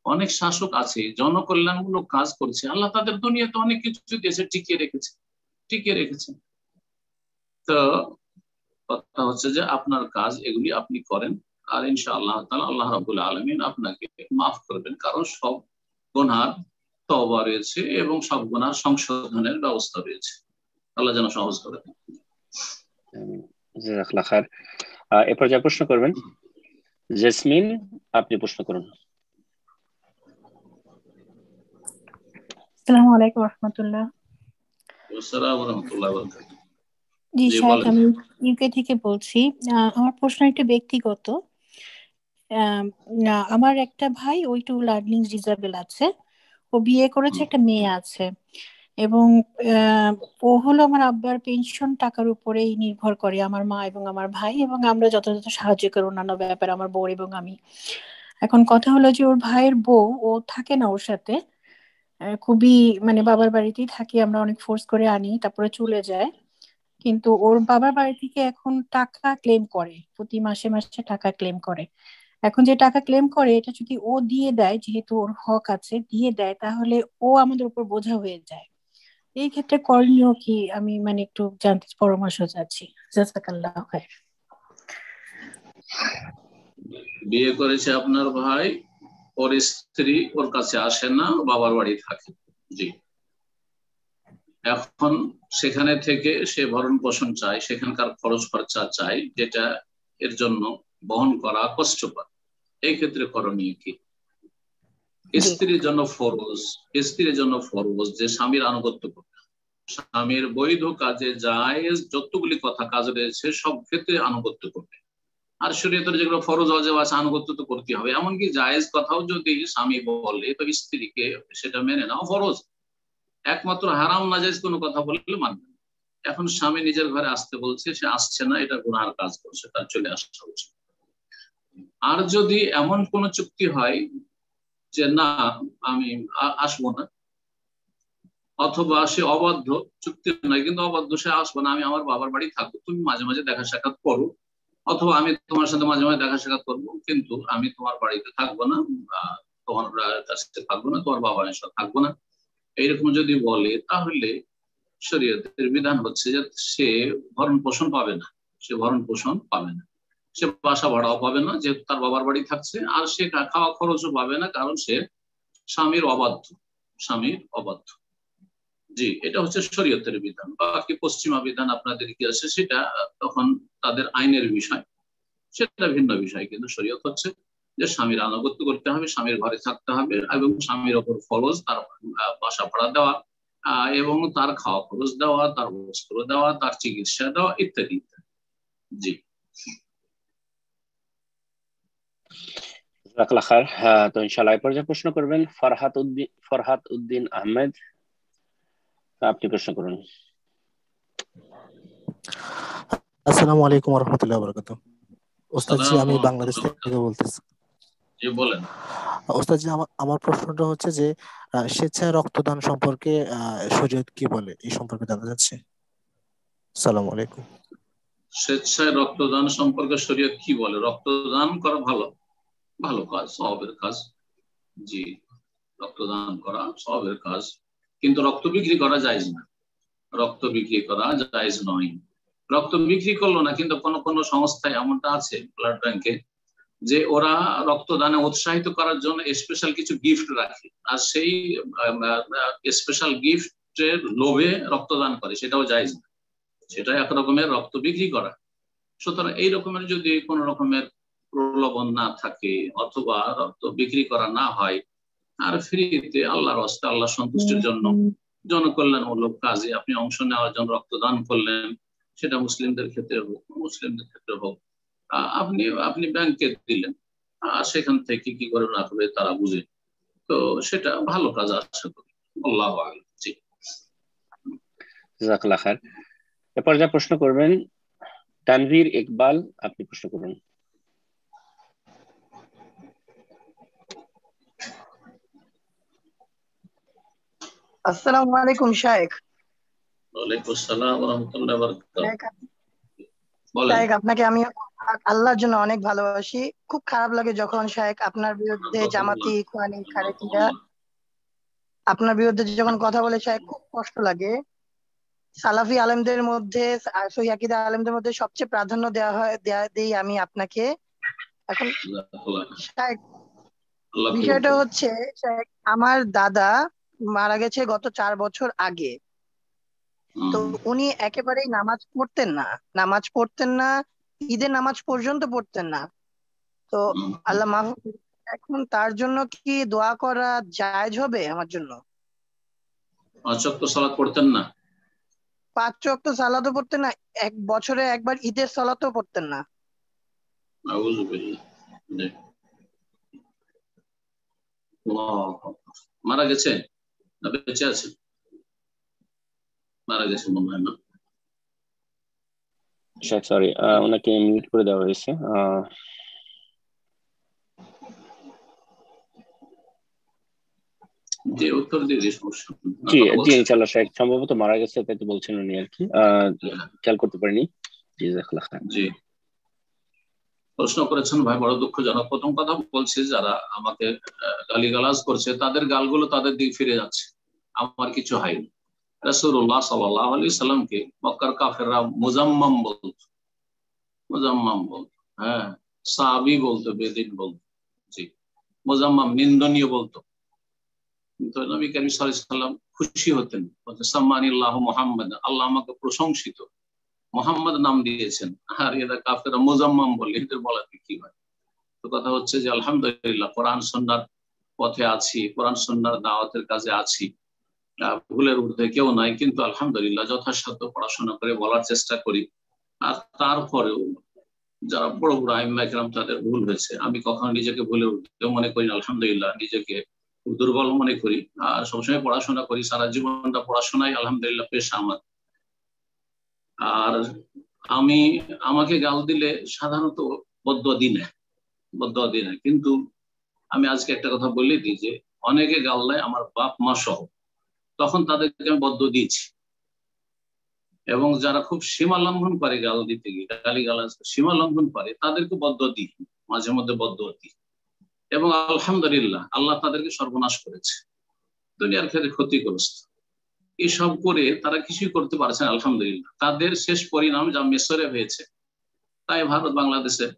অনেক শাসক আছে জনকল্যাণমূলক কাজ করছে, আল্লাহ তাদের দুনিয়াতে অনেক কিছু দিয়েছে, টিকিয়ে রেখেছে। তো কথা হচ্ছে যে আপনার কাজ এগুলি আপনি করেন, আর ইনশাআল্লাহ তাআলা আল্লাহ রাব্বুল আলামিন আপনাকে মাফ করবেন, কারণ সব গুনার তওবা রয়েছে এবং সব গুনার সংশোধনের ব্যবস্থা রয়েছে। আল্লাহ যেন সহজ করে দেন। জাযাকাল্লাহ খায়ের। এরপর যা প্রশ্ন করবেন জেসমিন, আপনি প্রশ্ন করুন। আসসালামু আলাইকুম ওয়া রাহমাতুল্লাহ। আসসালামু ওয়া রাহমাতুল্লাহি ওয়া বারাকাতুহু। জি স্যার, আমি ইউকে থেকে বলছি। আমার প্রশ্ন একটু ব্যক্তিগত। আমার একটা ভাই ওই টু লার্নিং ডিসেবল আছে, ও বিয়ে করেছে, একটা মেয়ে আছে, এবং ও হলো আমার আব্বার পেনশন টাকার উপরেই নির্ভর করে, আমার মা এবং আমার ভাই, এবং আমরা যথাযথ সাহায্য করি অন্যান্য ব্যাপারে, আমার বউ এবং আমি। এখন কথা হলো যে ওর ভাইয়ের বউ, ও থাকে না ওর সাথে, খুবই মানে বাবার বাড়িতেই থাকি, আমরা অনেক ফোর্স করে আনি, তারপরে চলে যায়। কিন্তু ওর বাবার বাড়ি থেকে এখন টাকা ক্লেম করে, প্রতি মাসে মাসে টাকা ক্লেম করে। এখন যে টাকা ক্লেম করে, এটা যদি ও দিয়ে দেয়, যেহেতু ওর হক আছে, দিয়ে দেয়, তাহলে ও আমাদের উপর বোঝা হয়ে যায়। এই ক্ষেত্রে করণীয় কি, আমি মানে একটু জানতে পরামর্শ চাচ্ছি। জাযাকাল্লাহ খায়ের। বিয়ে করেছে আপনার ভাই, ওর স্ত্রী ওর কাছে আসে না, বাবার বাড়ি থাকে। জি, এখন সেখানে থেকে সে ভরণ পোষণ চায়, সেখানকার খরচ খরচা চাই, যেটা এর জন্য বহন করা কষ্টকর। এই ক্ষেত্রে করণীয় কি? স্ত্রীর জন্য ফরজ যে স্বামীর আনুগত্য করবে, স্বামীর বৈধ কাজে জায়েজ যতগুলি কথা কাজ রয়েছে সব ক্ষেত্রে আনুগত্য করবে। আর শরীয়তের যেগুলো ফরজ ওয়াজিব আছে আনুগত্য তো করতে হবে। এমনকি জায়েজ কথাও যদি স্বামী বলে তো স্ত্রীকে সেটা মেনে নাও ফরজ। একমাত্র হারাম নাজায়েজ কোনো কথা বললে মানবে না। এখন স্বামী নিজের ঘরে আসতে বলছে, সে আসছে না, এটা গুনার কাজ করছে, তার চলে আসা উচিত। আর যদি এমন কোন চুক্তি হয় যে না আমি আসবো না, অথবা সে অবাধ্য, চুক্তি নয় কিন্তু অবাধ্য, সে আসবো না, আমি আমার বাবার বাড়ি থাকবো, তুমি মাঝে মাঝে দেখা সাক্ষাৎ করো, অথবা আমি তোমার সাথে মাঝে মাঝে দেখা সাক্ষাৎ করবো, কিন্তু আমি তোমার বাড়িতে থাকবো না, তোমার কাছে থাকবো না, তোমার বাবার সাথে থাকবো না, এইরকম যদি বলে, তাহলে শরীয়তের বিধান হচ্ছে যে সে ভরণ পোষণ পাবে না, সে বাসা ভাড়াও পাবে না, যেহেতু তার বাবার বাড়ি থাকছে, আর সে খাওয়া খরচও পাবে না, কারণ সে স্বামীর অবাধ্য। জি, এটা হচ্ছে শরীয়তের বিধান। বাকি পশ্চিমা বিধান আপনাদের কি আছে সেটা তখন তাদের আইনের বিষয়, সেটা ভিন্ন বিষয়, কিন্তু শরীয়ত হচ্ছে যে স্বামীর আনুগত্য করতে হবে, স্বামীর ঘরে থাকতে হবে এবং স্বামীর ওপর ফরজ তার বাসা ভাড়া দেওয়া এবং তার খাওয়া খরচ দেওয়া, তার বস্ত্র দেওয়া, তার চিকিৎসা দেওয়া ইত্যাদি ইত্যাদি। জি জাযাকাল্লাহ খায়ের। তো ইনশাআল্লাহ এই পর্যায়ে প্রশ্ন করবেন ফরহাদ উদ্দিন আহমেদ। আপনি প্রশ্ন করুন। আসসালামু আলাইকুম ওয়া রাহমাতুল্লাহি ওয়া বারাকাতুহু। ওস্তাদজি, আমি বাংলাদেশ থেকে বলতেছি। জি বলেন। ওস্তাদজি, আমার প্রশ্নটা হচ্ছে যে স্বেচ্ছায় রক্তদান সম্পর্কে শরীয়ত কি বলে, এই সম্পর্কে জানতে চাচ্ছি। আসসালামু আলাইকুম। স্বেচ্ছায় রক্তদান সম্পর্কে শরীয়ত কি বলে? রক্তদান করা ভালো, ভালো কাজ, সওয়াবের কাজ। জি, রক্তদান করা সওয়াবের কাজ, কিন্তু রক্ত বিক্রি করা জায়েজ না। রক্ত বিক্রি করা জায়েজ নয়। রক্ত বিক্রি করলো না, কিন্তু কোন কোন সংস্থায় এমনটা আছে ব্লাড ব্যাংকে যে ওরা রক্তদানে উৎসাহিত করার জন্য স্পেশাল কিছু গিফট রাখে, আর সেই স্পেশাল গিফটের লোভে রক্তদান করে, সেটাও জায়েজ না। সেটা এক রকমের রক্ত বিক্রি করা। সুতরাং এই রকমের যদি কোন রকমের প্রলোভন না থাকে অথবা রক্ত বিক্রি করা না হয়, আর ফ্রিতে আল্লাহর রাস্তায় আল্লাহ সন্তুষ্টির জন্য জনকল্যাণমূলক কাজে আপনি অংশ নেওয়ার জন্য রক্তদান করলেন, সেটা মুসলিমদের ক্ষেত্রে হোক মুসলিমদের ক্ষেত্রে হোক, আপনি ব্যাংকে দিলেন, আর সেখান থেকে কি করে না করবে তারা বুঝে, তো সেটা ভালো কাজ আশা করি। আল্লাহু আকবার। জি জাযাকাল্লাহ খায়ের। এরপর যা প্রশ্ন করবেন তানভীর ইকবাল, আপনি প্রশ্ন করুন। আসসালামু আলাইকুম শায়েখ। ওয়ালাইকুম আসসালাম ওয়া রাহমাতুল্লাহি ওয়া বারাকাতুহু। শায়েখ, আপনাকে আমি আল্লাহর জন্য অনেক ভালোবাসি। খুব খারাপ লাগে যখন শায়েখ আপনার বিরুদ্ধে জামাতি ইখওয়ানি খালেকিরা আপনার বিরুদ্ধে যখন কথা বলে, শায়েখ খুব কষ্ট লাগে। সালাফি আলেমদের মধ্যে, সহিহ আকীদা আলেমদের মধ্যে সবচেয়ে প্রাধান্য দেই আমি আপনাকে। এখন শায়েখ বিষয়টা হচ্ছে, শায়েখ আমার দাদা মারা গেছে গত 4 বছর আগে। তো উনি একেবারেই নামাজ পড়তেন না, ঈদের নামাজ পর্যন্ত পড়তেন না। তো আল্লাহ মাফ। এখন তার জন্য কি দোয়া করা জায়েজ হবে আমার জন্য? 5 ওয়াক্ত সালাত পড়তেন না? 5 ওয়াক্ত সালাতও পড়তেন না, এক বছরে একবার ঈদের সালাতও পড়তেন না। আউযু বিল্লাহ। জি। মারা গেছে না বেঁচে আছে? মারা গেছে মনে হয় না। সরি, ওনাকে মিউট করে দেওয়া হয়েছে। যে উত্তর দিয়ে দিই, সমস্যা জি জি ইনশাআল্লাহ। শেখ সম্ভবত মারা গেছে, তাই তো বলছেন উনি আর কি, খেয়াল করতে পারিনি। জি জাযাকাল্লাহ খায়ের। জি প্রশ্ন করেছেন ভাই, বড় দুঃখজনক। প্রথম কথা বলছি, যারা আমাকে গালিগালাজ করছে তাদের গালগুলো তাদের দিকে ফিরে যাচ্ছে, আমার কিছু হয়নি। রাসূলুল্লাহ সাল্লাল্লাহু আলাইহি সাল্লামকে মক্কার কাফেররা মুজাম্মাম বলতো, হ্যাঁ, সাহাবী বলতো, বেদিন বলতো। জি, মুজাম্মাম নিন্দনীয় বলতো। কিন্তু নবী করিম সাল্লাল্লাহু আলাইহি সাল্লাম খুশি হতেন, বলতেন সাম্মানিল্লাহু মুহাম্মাদ, আল্লাহ আমাকে প্রশংসিত মুহাম্মদ নাম দিয়েছেন। আর এরা কাফেররা মুজাম্মাম বলে, এদের বলাতে কি হয়? তো কথা হচ্ছে যে আলহামদুলিল্লাহ কোরআন সুন্নাহর পথে আছি, কোরআন সুন্নাহর দাওয়াতের কাজে আছি, ভুলের ঊর্ধ্বে কেউ নাই, কিন্তু আলহামদুলিল্লাহ যথাসাধ্য পড়াশোনা করে বলার চেষ্টা করি। আর তারপরেও যারা বড় বড় আইম্মা কিরাম তাদের ভুল হয়েছে, আমি কখনো নিজেকে ভুলের ঊর্ধ্বে মনে করি না, আলহামদুলিল্লাহ নিজেকে দুর্বল মনে করি। আর সবসময় পড়াশোনা করি, সারা জীবনটা পড়াশোনায় আলহামদুলিল্লাহ পেশা আমার। আর আমাকে গাল দিলে সাধারণত বদদুয়া দিই না, কিন্তু আমি আজকে একটা কথা বলে দিই যে অনেকে গাল দেয় আমার বাপ মা সহ, তখন তাদেরকে আমি বদদুয়া দিয়েছি। এবং যারা খুব সীমা লঙ্ঘন করে গাল দিতে গিয়ে, গালিগালাজ সীমা লঙ্ঘন করে, তাদেরকে বদদুয়া দিই, মাঝে মধ্যে বদদুয়া দিই। এবং আলহামদুলিল্লাহ আল্লাহ তাদেরকে সর্বনাশ করেছে, দুনিয়ার ক্ষেত্রে ক্ষতিগ্রস্ত। এসব করে তারা কিছুই করতে পারছে না, আলহামদুলিল্লাহ। তাদের শেষ পরিণাম যা মিশরে হয়েছে, তাই ভারত বাংলাদেশের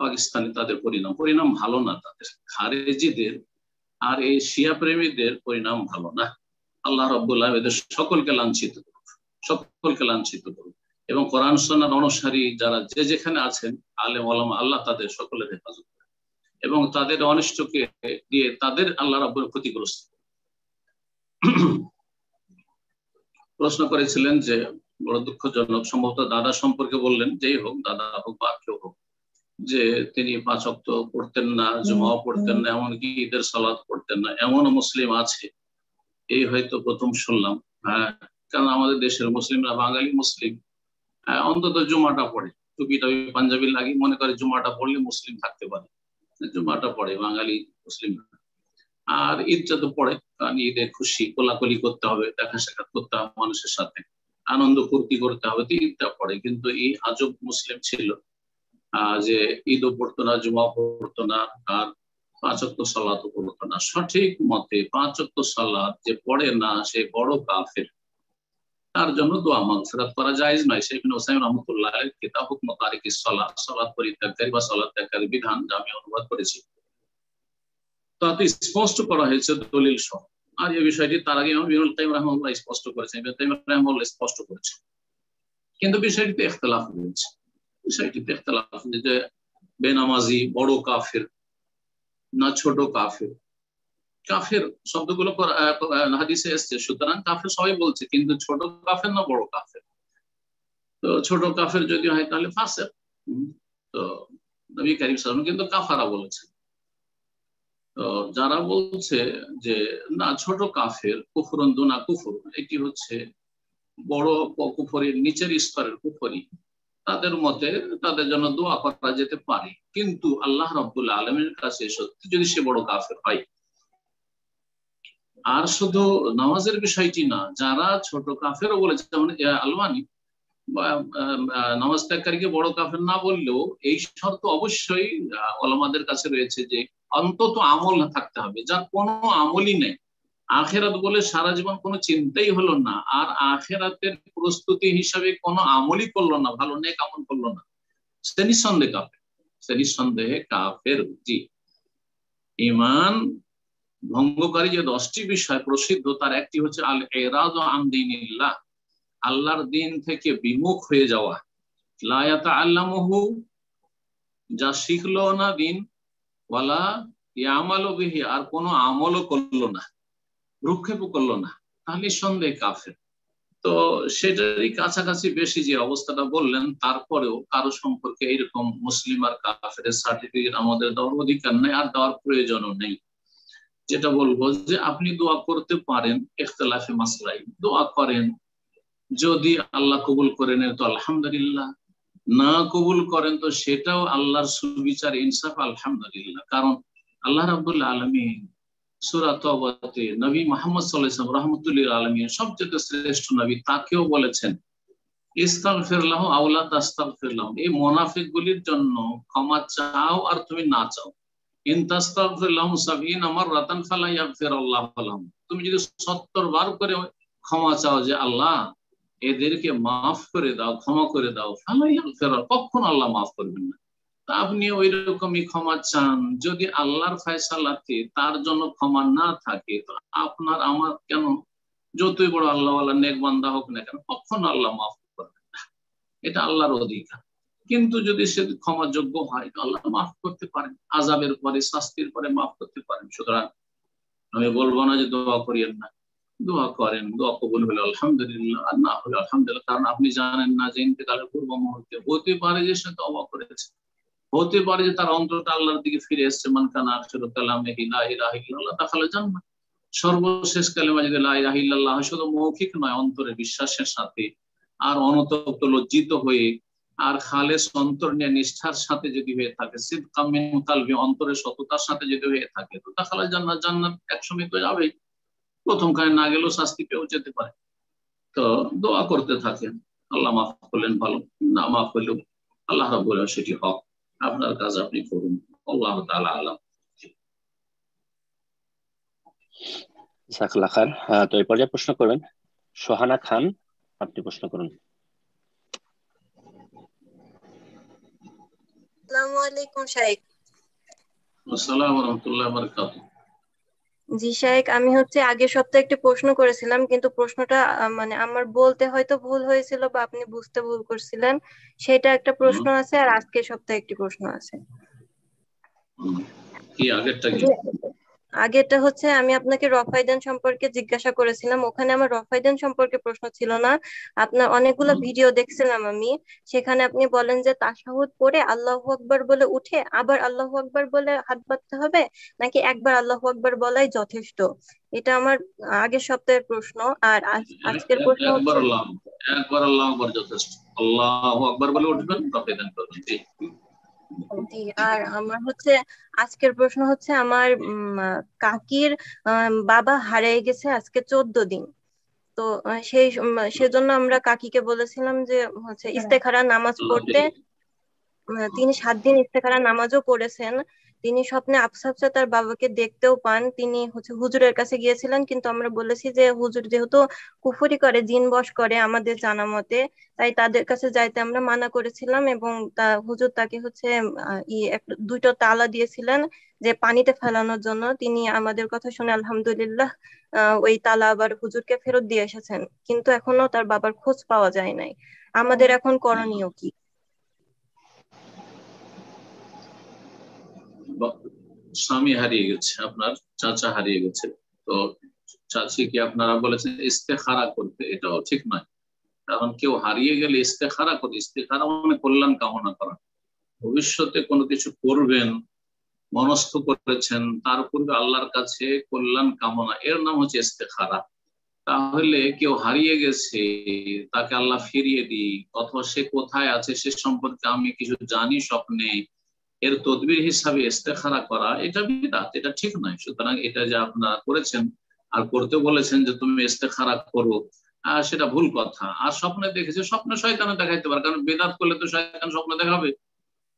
পাকিস্তানে তাদের পরিণাম ভালো না। তাদের খারেজিদের আর এই শিয়া প্রেমীদের পরিণাম ভালো না। আল্লাহ রাব্বুল আলামিন এদের সকলকে লাঞ্ছিত করুন। এবং কোরআন সুন্নাহর অনুসারী যারা যেখানে আছেন আলেম ওলামা, আল্লাহ তাদের সকলের হেফাজত করেন। এবং তাদের অনিষ্টকে দিয়ে তাদের আল্লাহ রাব্বুল ক্ষতিগ্রস্ত। প্রশ্ন করেছিলেন যে বড় দুঃখজনক, সম্ভবত দাদা সম্পর্কে বললেন, যেই হোক, দাদা হোক বা কেউ হোক, যে তিনি 5 ওয়াক্ত পড়তেন না, জুমাও পড়তেন না, এমনকি ঈদের সালাত পড়তেন না, এমন মুসলিম আছে, এই হয়তো প্রথম শুনলাম। কারণ আমাদের দেশের মুসলিমরা, বাঙালি মুসলিম, অন্তত জুমাটা পড়ে, টুপি টাপি পাঞ্জাবি লাগি মনে করে জুমাটা পড়লে মুসলিম থাকতে পারে, জুমাটা পড়ে বাঙালি মুসলিম। আর ঈদটা তো পড়ে, কারণ ঈদে খুশি কোলাকুলি করতে হবে, দেখা সাক্ষাৎ করতে হবে মানুষের সাথে, আনন্দ ফুর্তি করতে হবে, তো ঈদটা পড়ে। কিন্তু এই আজব মুসলিম ছিল যে ঈদও পড়তো না, জুমা পড়তো না, আর 5 ওয়াক্ত সালাতও পড়তো না। সঠিক মতে 5 ওয়াক্ত সালাত যে পড়ে না সে বড় কাফের, তার জন্য দোয়া মাগফিরাত করা জায়েজ নয়। শেখ ইবনে উসাইমিন রাহমাতুল্লাহ আলাইহি কিতাব হুকম তারিকিস সালাত, সালাত পরিত্যাগকারী বা সালাত ত্যাগকারীর বিধান, যা আমি অনুবাদ করেছি, তাতে স্পষ্ট করা হয়েছে দলিল সহ। আর এই বিষয়টি তার আগে ইমাম ইবনুল কাইয়িম রাহিমাহুল্লাহ স্পষ্ট করেছেন, ইবনে তাইমিয়া রাহিমাহুল্লাহ স্পষ্ট করেছেন। কিন্তু বিষয়টিতে ইখতিলাফ হয়েছে, বিষয়টিতে ইখতিলাফ যে বেনামাজি বড় কাফের না ছোট কাফের। কাফের শব্দগুলো হাদিসে এসেছে, সুতরাং কাফের সবাই বলছে, কিন্তু ছোট কাফের না বড় কাফের। তো ছোট কাফের যদি হয় তাহলে ফাসিক। তো নবী কারীম সাল্লাল্লাহু আলাইহি ওয়াসাল্লাম কিন্তু কাফারা বলেছেন। তো যারা বলছে যে না ছোট কাফের, কুফরুন দুনা কুফর, এটি হচ্ছে বড় কুফরের নিচের স্তরের কুফরি, তাদের মতে তাদের জন্য দোয়া করা যেতে পারে, কিন্তু আল্লাহ রাব্বুল আলামিনের কাছে সত্যি যদি সে বড় কাফের হয়। আর শুধু নামাজের বিষয়টি না, যারা ছোট কাফেরও বলেছে, যেমন আলমানি নামাজ ত্যাগকারীকে বড় কাফের না বললেও এই শর্ত অবশ্যই ওলামাদের কাছে রয়েছে যে অন্তত আমল থাকতে হবে, যার কোনো আমলই নেই, আখেরাত বলে সারা জীবন কোনো চিন্তাই হলো না, আর আখেরাতের প্রস্তুতি হিসাবে কোনো আমলই করলো না, ভালো নেক আমল করলো না, সে নিঃসন্দেহে কাফের, সে নিঃসন্দেহে কাফের। জি, ঈমান ভঙ্গকারী যে 10টি বিষয় প্রসিদ্ধ, তার একটি হচ্ছে আল ইরাদু আন দীনিল্লাহ, আল্লাহর দিন থেকে বিমুখ হয়ে যাওয়া, লা ইয়াতাআল্লামুহু, যা শিখলো না দিন, ওয়ালা ইয়ামালু বিহি, আর কোনো আমলও করলো না, ভ্রুক্ষেপও করলো না, তাহলে সন্দেহে কাফের। তো সেটারই কাছাকাছি বেশি যে অবস্থাটা বললেন, তারপরেও কারো সম্পর্কে এইরকম মুসলিম আর কাফের সার্টিফিকেট আমাদের দেওয়ার অধিকার নেই, আর দেওয়ার প্রয়োজনও নেই। যেটা বলবো যে আপনি দোয়া করতে পারেন, ইখতিলাফে মাসলাই দোয়া করেন, যদি আল্লাহ কবুল করে নেন তো আলহামদুলিল্লাহ, না কবুল করেন তো সেটাও আল্লাহর সুবিচার, ইনসাফ, আলহামদুলিল্লাহ। কারণ আল্লাহ রাব্বুল আলামিন সূরা তাওবাতে নবী মুহাম্মদ সাল্লাল্লাহু আলাইহি ওয়াসাল্লাম রাহমাতুল লিল আলামিন, সবচেয়ে শ্রেষ্ঠ নবী, তাকেও বলেছেন ইস্তাগফির লাহু আও লা তাস্তাগফির লাহু, এই মুনাফিকগুলির জন্য ক্ষমা চাও আর তুমি না চাও, ইন তাস্তাগফির লাহু 70 মাররাতান ফালা ইয়াগফিরুল্লাহু লাহুম, তুমি যদি 70 বার করে ক্ষমা চাও যে আল্লাহ এদেরকে মাফ করে দাও, ক্ষমা করে দাও, ফালা ইয়াগফির, কখনো আল্লাহ মাফ করবেন না। তা আপনি ওই রকমই ক্ষমা চান, যদি আল্লাহর ফয়সালাতে তার জন্য ক্ষমা না থাকে তো আপনার আমার কেন, যতই বড় আল্লাহওয়ালা নেক বান্দা হোক না কেন, কখনো আল্লাহ মাফ করবেন না, এটা আল্লাহর অধিকার। কিন্তু যদি সে ক্ষমাযোগ্য হয় তো আল্লাহ মাফ করতে পারেন, আযাবের পরে, শাস্তির পরে মাফ করতে পারেন। সুতরাং আমি বলবো না যে দোয়া করিয়েন না, দোয়া করেন, দোয়া কবুল হলে আলহামদুলিল্লাহ, আর না হলে আলহামদুলিল্লাহ। কারণ আপনি জানেন না যে ইন্তেকালের পূর্ব মুহূর্তে হতে পারে যে সে তওবা করেছে, হতে পারে যে তার অন্তরটা আল্লাহর দিকে ফিরে এসেছে, মান কানা আখিরু কালামিহি লা ইলাহা ইল্লাল্লাহ দাখালা জান্নাহ, সর্বশেষ কালেমা যদি লা ইলাহা ইল্লাল্লাহ, শুধু মৌখিক নয়, অন্তরে বিশ্বাসের সাথে আর অনতপ্ত লজ্জিত হয়ে আর খালেস অন্তর নিয়ে নিষ্ঠার সাথে যদি হয়ে থাকে, সিদকাম মিন কালবি, অন্তরের সততার সাথে যদি হয়ে থাকে, তো দাখালা জান্নাহ, জান্নাত একসময় তো যাবেই, প্রথম কালে না গেলেও শাস্তি পেয়েও যেতে পারে। তো দোয়া করতে থাকেন, আল্লাহ মাফ করলেন ভালো, না মাফ করলেও আল্লাহ রাব্বুল আলামিন সেটি হক, আপনার কাজ আপনি করুন, আল্লাহ তাআলা আলাম। জাযাকাল্লাহ খান। তো এই পর্যায়ে প্রশ্ন করবেন সোহানা খান, আপনি প্রশ্ন করুন। আসসালামু আলাইকুম শাইখ। আসসালামু রাহমাতুল্লাহি ওয়া বারাকাতুহু। জি শাইখ, আমি আগের সপ্তাহে একটা প্রশ্ন করেছিলাম, কিন্তু প্রশ্নটা মানে আমার বলতে হয়তো ভুল হয়েছিল বা আপনি বুঝতে ভুল করছিলেন, সেটা একটা প্রশ্ন আছে, আর আজকের সপ্তাহে একটি প্রশ্ন আছে। কি আগেরটা কি? আগেরটা হচ্ছে আমি আপনাকে রফাইদান সম্পর্কে জিজ্ঞাসা করেছিলাম, ওখানে আমার রফাইদান সম্পর্কে প্রশ্ন ছিল না। আপনার অনেকগুলো ভিডিও দেখছিলাম আমি, সেখানে আপনি বলেন যে তাশাহুদ পড়ে আল্লাহু আকবার বলে উঠে আবার আল্লাহু আকবার বলে হাত বাঁধতে হবে, নাকি একবার আল্লাহু আকবার বলাই যথেষ্ট। এটা আমার আগের সপ্তাহের প্রশ্ন। আর আজকের প্রশ্ন হচ্ছে একবার আল্লাহু আকবার যথেষ্ট, আল্লাহু আকবার বলে উঠবেন, রফাইদান করবেন। জি। আর আমার হচ্ছে আজকের প্রশ্ন হচ্ছে আমার কাকির বাবা হারিয়ে গেছে আজকে 14 দিন। তো সেজন্য আমরা কাকিকে বলেছিলাম যে হচ্ছে ইস্তেখারা নামাজ পড়তে। তিনি 7 দিন ইস্তেখারা নামাজও পড়েছেন। তিনি স্বপ্নে আবছা আবছা তার বাবাকে দেখতেও পান। তিনি হচ্ছে হুজুরের কাছে গিয়েছিলেন, কিন্তু আমরা বলেছি যে হুজুর যেহেতু কুফরি করে, জিন বশ করে আমাদের জানা মতে, তাই তাদের কাছে যাইতে আমরা মানা করেছিলাম। এবং হুজুর তাকে হচ্ছে দুটো তালা দিয়েছিলেন যে পানিতে ফেলানোর জন্য। তিনি আমাদের কথা শুনে আলহামদুলিল্লাহ ওই তালা আবার হুজুরকে ফেরত দিয়ে এসেছেন, কিন্তু এখনো তার বাবার খোঁজ পাওয়া যায় নাই। আমাদের এখন করণীয় কি? স্বামী হারিয়ে গেছে, আপনার চাচা হারিয়ে গেছে, তো চাচিকে আপনারা বলেছেন ইস্তেখারা করতে, এটাও ঠিক নয়। কারণ কেউ হারিয়ে গেলে ইস্তেখারা করে, ইস্তেখারা মানে কল্যাণ কামনা করা। ভবিষ্যতে কোনো কিছু করবেন, মনস্থ করেছেন, তার পূর্বে আল্লাহর কাছে কল্যাণ কামনা, এর নাম হচ্ছে ইস্তেখারা। তাহলে কেউ হারিয়ে গেছে, তাকে আল্লাহ ফিরিয়ে দিই, অথবা সে কোথায় আছে সে সম্পর্কে আমি কিছু জানি স্বপ্নে, এর তদবির হিসাবে ইস্তেখারা করা, এটা বিদআত, এটা ঠিক নয়। সুতরাং এটা যে আপনারা করেছেন আর করতে বলেছেন যে তুমি ইস্তেখারা করো, সেটা ভুল কথা। আর স্বপ্নে দেখেছে, স্বপ্নে শয়তানে দেখাইতে পারে, কারণ বেদাত করলে তো শয়তান স্বপ্ন দেখাবে,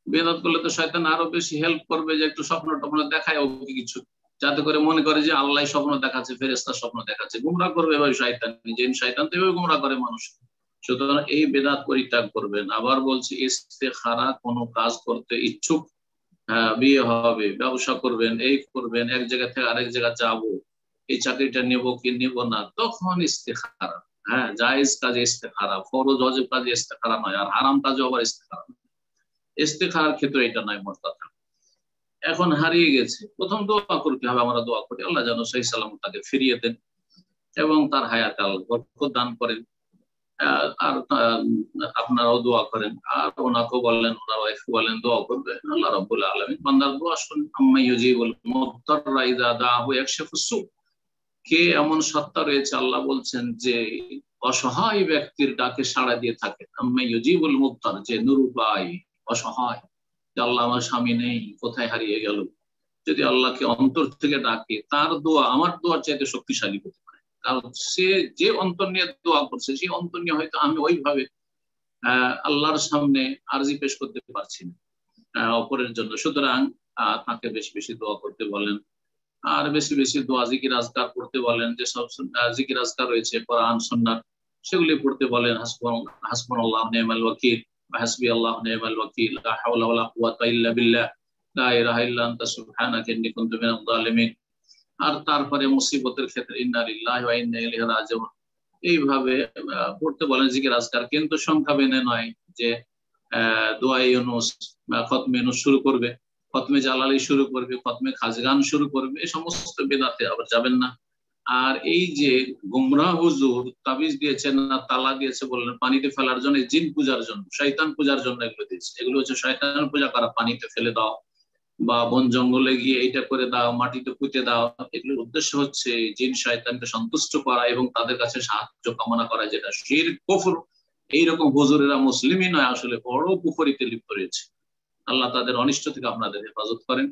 বেদাত করলে তো শয়তান আরো বেশি হেল্প করবে যে একটু স্বপ্ন টপ্ন দেখায় ওকে কিছু, যাতে করে মনে করে যে আল্লাহ স্বপ্ন দেখাচ্ছে, ফেরেশতা স্বপ্ন দেখাচ্ছে, গুমরাহ করবে এভাবে শয়তান, জিন শয়তান তো এভাবে গুমরাহ করে মানুষ। সুতরাং এই বেদাত পরিত্যাগ করবেন। আবার বলছি, ইস্তেখারা কোনো কাজ করতে ইচ্ছুক, বিয়ে হবে, ব্যবসা করবেন, এই করবেন, এক জায়গা থেকে আরেক জায়গা যাবো, এই চাকরিটা নেব কি নেব না, তখন ইস্তেখারা। জায়েজ কাজে ইস্তেখারা, ফরজ ওয়াজিব কাজে ইস্তেখারা নয়, আর হারাম কাজে আবার ইস্তেখারা। ইস্তেখারার ক্ষেত্রে এটা নয় মোট কথা। এখন হারিয়ে গেছে, প্রথম দোয়া করতে হবে, আমরা দোয়া করি আল্লাহ যেন সহি সালামত তাকে ফিরিয়ে দেন এবং তার হায়াতে আল্লাহ বরকত দান করেন। আর আপনারাও দোয়া করেন, আর ওনাকেও বললেন, ওনার ওয়াইফকে বলেন দোয়া করবে। আল্লাহ রাব্বুল আলামিন বান্দার দোয়া শুনেন। আম্মা ইউজিবুল মুদ্দাররা ইযা দাআহু ইয়াকশিফুস সু। কে এমন সত্তা রয়েছে, আল্লাহ বলছেন যে অসহায় ব্যক্তির ডাকে সাড়া দিয়ে থাকে। আম্মা ইউজিবুল মুদ্দার, যে নিরুপায়, অসহায়, যে আল্লাহ আমার স্বামী নেই, কোথায় হারিয়ে গেল, যদি আল্লাহকে অন্তর থেকে ডাকে, তার দোয়া আমার দোয়ার চাইতে শক্তিশালী হতে পারে। কারণ সে যে অন্তর নিয়ে দোয়া করছে, সেই অন্তর নিয়ে হয়তো আমি ওইভাবে আল্লাহর সামনে আরজি পেশ করতে পারছি না অপরের জন্য। সুতরাং তাকে বেশি বেশি দোয়া করতে বলেন, আর বেশি বেশি দোয়া জিকির আজকার করতে বলেন। যে সব জিকির আজকার রয়েছে কোরআন সুন্নাহ, সেগুলি পড়তে বলেন। হাসবুনাল্লাহু ওয়া নি'মাল ওয়াকিল, হাসবি আল্লাহু ওয়া নি'মাল ওয়াকিল, লা হাওলা ওয়ালা কুওয়াতা ইল্লা বিল্লাহ, লা ইলাহা ইল্লা আনতা সুবহানাকা ইন্নী কুনতু মিনাজ জালিমিন। আর তারপরে মুসিবতের ক্ষেত্রে ইন্না লিল্লাহি ওয়া ইন্না ইলাইহি রাজিউন, এইভাবে পড়তে বলেন জিকির আজকার। কিন্তু সংখ্যা বেঁধে নয় যে দোয়া ইউনুস বা খতমে ইউনুস শুরু করবে, খতমে জালালি শুরু করবে, খতমে খাজগান শুরু করবে, এই সমস্ত বেদাতে আবার যাবেন না। আর এই যে গুমরাহ হুজুর তাবিজ দিয়েছেন না তালা দিয়েছে বললেন পানিতে ফেলার জন্য, জিন পূজার জন্য, শয়তান পূজার জন্য এগুলো দিয়েছে। এগুলো হচ্ছে শয়তান পূজা করা, পানিতে ফেলে দাও বা বন জঙ্গলে গিয়ে এটা করে দাও, মাটিতে পুঁতে দাও। এগুলোর উদ্দেশ্য হচ্ছে জিন শয়তানকে সন্তুষ্ট করা এবং তাদের কাছে সাহায্য কামনা করা, যেটা শিরক কুফর। এইরকম হুজুরেরা মুসলিমই নয়, আসলে বড় কুফরিতে লিপ্ত রয়েছে। আল্লাহ তাদের অনিষ্ট থেকে আপনাদের হেফাজত করেন।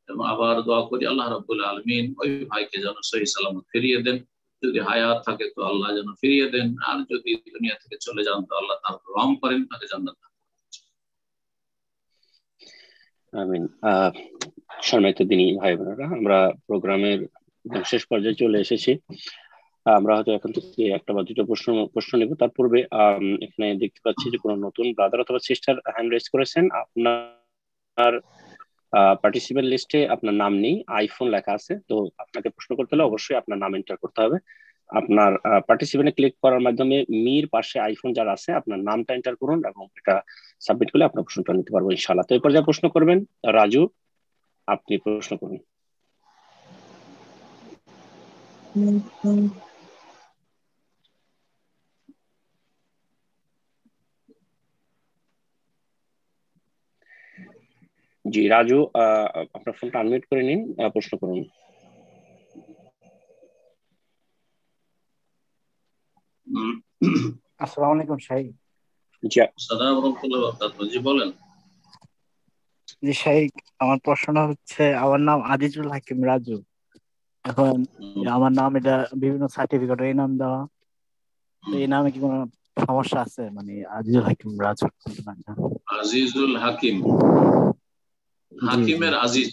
এবং আবার দোয়া করি আল্লাহ রাব্বুল আলামিন ওই ভাইকে যেন সহি সালামত ফিরিয়ে দেন। যদি হায়াত থাকে তো আল্লাহ যেন ফিরিয়ে দেন, আর যদি দুনিয়া থেকে চলে যান তো আল্লাহ তার রহম করেন, তাকে জান্নাত দান করেন। আমিন। সম্মানিত দিনী ভাই বোনেরা, আমরা প্রোগ্রামের শেষ পর্যায়ে চলে এসেছি। আমরা হয়তো এখন থেকে একটা বা দুটো প্রশ্ন নেব। তার পূর্বে এখানে দেখতে পাচ্ছি যে কোনো নতুন ব্রাদার অথবা সিস্টার হ্যান্ড রেজ করেছেন। আপনার পার্টিসিপেন্ট লিস্টে আপনার নাম নেই, আইফোন লেখা আছে, তো আপনাকে প্রশ্ন করতে হলে অবশ্যই আপনার নাম এন্টার করতে হবে। আপনার পার্টিসিপেন্টে ক্লিক করার মাধ্যমে মির পাশে আইফোন যারা আছে আপনার নামটা এন্টার করুন এবং এটা সাবমিট করলে আপনার প্রশ্নটা নিতে পারবো ইনশাআল্লাহ। তো এই পর্যায়ে প্রশ্ন করবেন রাজু। আপনি প্রশ্ন করুন। জি রাজু, আপনার ফোনটা আনমিউট করে নিন, প্রশ্ন করুন। আসসালামু আলাইকুম শাইখ। জি আসসালামু আলাইকুম, জি বলেন। জি শাইখ, আমার প্রশ্নটা হচ্ছে, আমার নাম আজিজুল হাকিম রাজু। এখন আমার নাম, এটা বিভিন্ন সার্টিফিকেট এই নাম দেওয়া, তো এই নামে কি কোনো সমস্যা আছে? মানে আজিজুল হাকিম রাজু। আজিজুল হাকিম, হাকিমের আজিজ,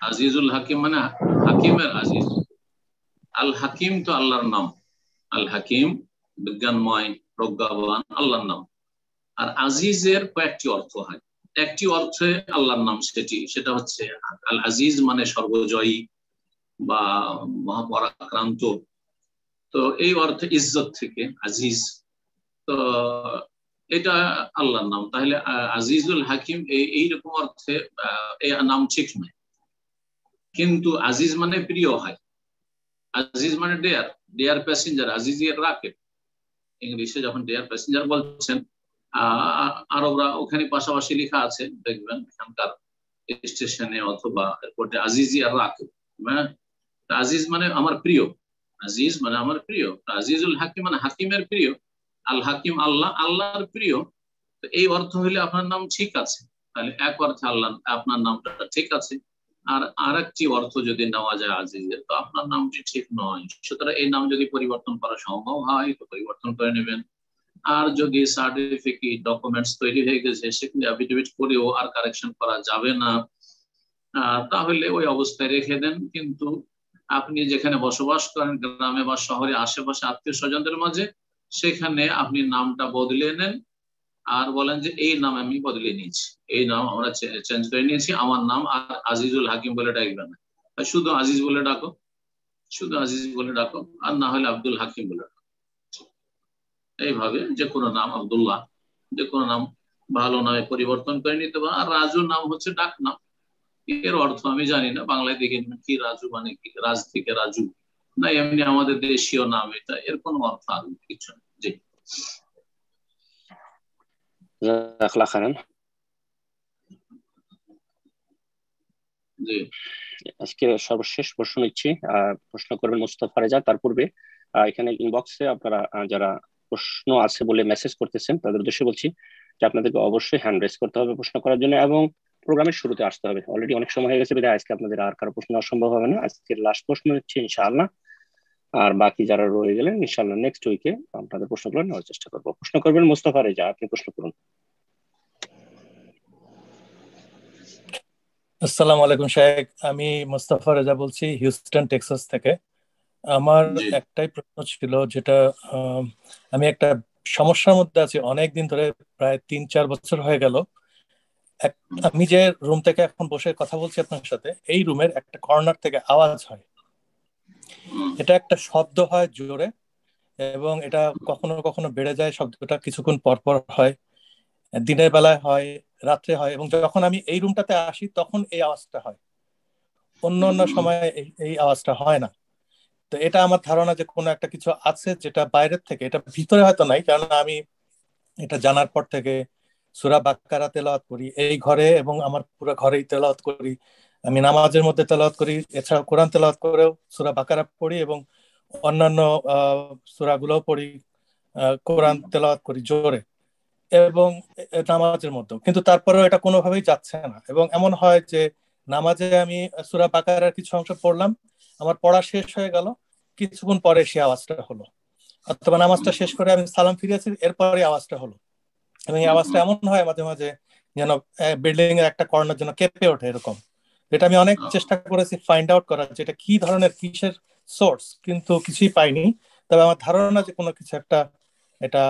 আজিজুল হাকিম মানে হাকিমের আজিজ। আল হাকিম তো আল্লাহর নাম, আল হাকিম বিজ্ঞানময় প্রজ্ঞাবান আল্লাহর নাম। আর আজিজের কয়েকটি অর্থ হয়, একটি অর্থে আল্লাহর নাম সেটা হচ্ছে আল আজিজ মানে সর্বজয়ী বা মহাপরাক্রান্ত। তো এই অর্থে ইজ্জত থেকে আজিজ, তো এটা আল্লাহর নাম। তাহলে আজিজুল হাকিম এইরকম অর্থে এই নাম ঠিক নয়। কিন্তু আজিজ মানে প্রিয় হয়, আজিজ মানে ডেয়ার প্যাসেঞ্জার, আজিজ এর রাকেট। ইংলিশে যখন ডেয়ার প্যাসেঞ্জার বলছেন, আরবরা ওখানে পাশাপাশি লেখা আছে, দেখবেন এখানকার স্টেশনে অথবা এয়ারপোর্টে আজিজ আর রাকেট। আজিজ মানে আমার প্রিয়, আজিজ মানে আমার প্রিয়। আজিজুল হাকিম মানে হাকিমের প্রিয়, আল হাকিম আল্লাহ, আল্লাহর প্রিয়। তো এই অর্থ হইলে আপনার নাম ঠিক আছে, তাহলে এক অর্থে আল্লাহ আপনার নামটা ঠিক আছে। আর আরেকটি অর্থ যদি নেওয়া যায় আজিজের, তো আপনার নামটি ঠিক নয়। সুতরাং এই নাম যদি পরিবর্তন করা সম্ভব হয় তো পরিবর্তন করে নেবেন। আর যদি সার্টিফিকেট ডকুমেন্টস তৈরি হয়ে গেছে, সেখানে অ্যাফিডেভিট করেও আর কারেকশন করা যাবে না, তাহলে ওই অবস্থায় রেখে দেন। কিন্তু আপনি যেখানে বসবাস করেন, গ্রামে বা শহরে আশেপাশে আত্মীয় স্বজনদের মাঝে, সেখানে আপনি নামটা বদলে নেন আর বলেন যে এই নাম আমি বদলে নিয়েছি, এই নাম আমরা চেঞ্জ করে নিয়েছি, আমার নাম আর আজিজুল হাকিম বলে ডাকবে না, শুধু আজিজ বলে ডাকো, শুধু আজিজ বলে ডাকো, আর না হলে আব্দুল হাকিম বলে ডাকো। এইভাবে যে কোনো নাম, আব্দুল্লাহ, যে কোনো নাম ভালো নামে পরিবর্তন করে নিতে পারে। আর রাজু নাম হচ্ছে ডাক নাম, এর অর্থ আমি জানি না, বাংলায় দেখে কি রাজু মানে কি, রাজ থেকে রাজু না, এমনি আমাদের দেশীয় নাম এটা, এর কোনো অর্থ আর কিছু নেই। জি আজকে সর্বশেষ প্রশ্ন নিচ্ছি, প্রশ্ন করবেন মুস্তাফা রেজা। তার পূর্বে এখানে ইনবক্সে আপনারা যারা প্রশ্ন আছে বলে মেসেজ করতেছেন, তাদের উদ্দেশ্যে বলছি যে আপনাদেরকে অবশ্যই হ্যান্ড রেজ করতে হবে প্রশ্ন করার জন্য, এবং প্রোগ্রামের শুরুতে আসতে হবে। অলরেডি অনেক সময় হয়ে গেছে, বিধায় আজকে আপনাদের আর কারো প্রশ্ন অসম্ভব হবে না। আজকের লাস্ট প্রশ্ন হচ্ছে ইনশাআল্লাহ, আর বাকি যারা রয়ে গেলেন ইনশাআল্লাহ নেক্সট উইকে আপনাদের প্রশ্নগুলো নেওয়ার চেষ্টা করবো। প্রশ্ন করবেন মুস্তাফা রেজা, আপনি প্রশ্ন করুন। আসসালামু আলাইকুম শেখ, আমি মুস্তাফা রেজা বলছি হিউস্টন টেক্সাস থেকে। আমার একটাই প্রশ্ন ছিল, যেটা আমি একটা সমস্যার মধ্যে আছি অনেক দিন ধরে, প্রায় 3-4 বছর হয়ে গেল। আমি যে রুম থেকে এখন বসে কথা বলছি আপনার সাথে, এই রুমের একটা কর্নার থেকে আওয়াজ হয়, এটা একটা শব্দ হয় জোরে, এবং এটা কখনো কখনো বেড়ে যায়, শব্দটা কিছুক্ষণ পর পর হয়, দিনের বেলায় হয়, রাত্রে হয়, এবং যখন আমি এই রুমটাতে আসি তখন এই আওয়াজটা হয়, অন্য অন্য সময় এই আওয়াজটা হয় না। তো এটা আমার ধারণা যে কোনো একটা কিছু আছে যেটা বাইরের থেকে, এটা ভিতরে হয়তো নাই, কারণ আমি এটা জানার পর থেকে সূরা বাকারা তেলাওয়াত করি এই ঘরে, এবং আমার পুরো ঘরেই তেলাওয়াত করি। আমি নামাজের মধ্যে তেলাওয়াত করি, এছাড়া কোরআন তেলাওয়াত করেও সূরা বাকারা পড়ি, এবং অন্যান্য সূরাগুলোও পড়ি, কোরআন তেলাওয়াত করি জোরে, এবং নামাজের মধ্যেও। কিন্তু তারপরেও এটা কোনোভাবেই যাচ্ছে না, এবং এমন হয় যে নামাজে আমি সূরা বাকারার কিছু অংশ পড়লাম, আমার পড়া শেষ হয়ে গেল, কিছুক্ষণ পরে সে আওয়াজটা হলো, অথবা নামাজটা শেষ করে আমি সালাম ফিরেছি, এরপরে আওয়াজটা হলো। এবং এই আওয়াজটা এমন হয় মাঝে মাঝে যেন বিল্ডিং এর একটা কর্নার যেন কেঁপে ওঠে, এরকম। এটা আমি অনেক চেষ্টা করেছি ফাইন্ড আউট করার, যেটা কি ধরনের, কিসের সোর্স, কিন্তু কিছুই পাইনি। তবে আমার ধারণা যে কোনো কিছু একটা এটা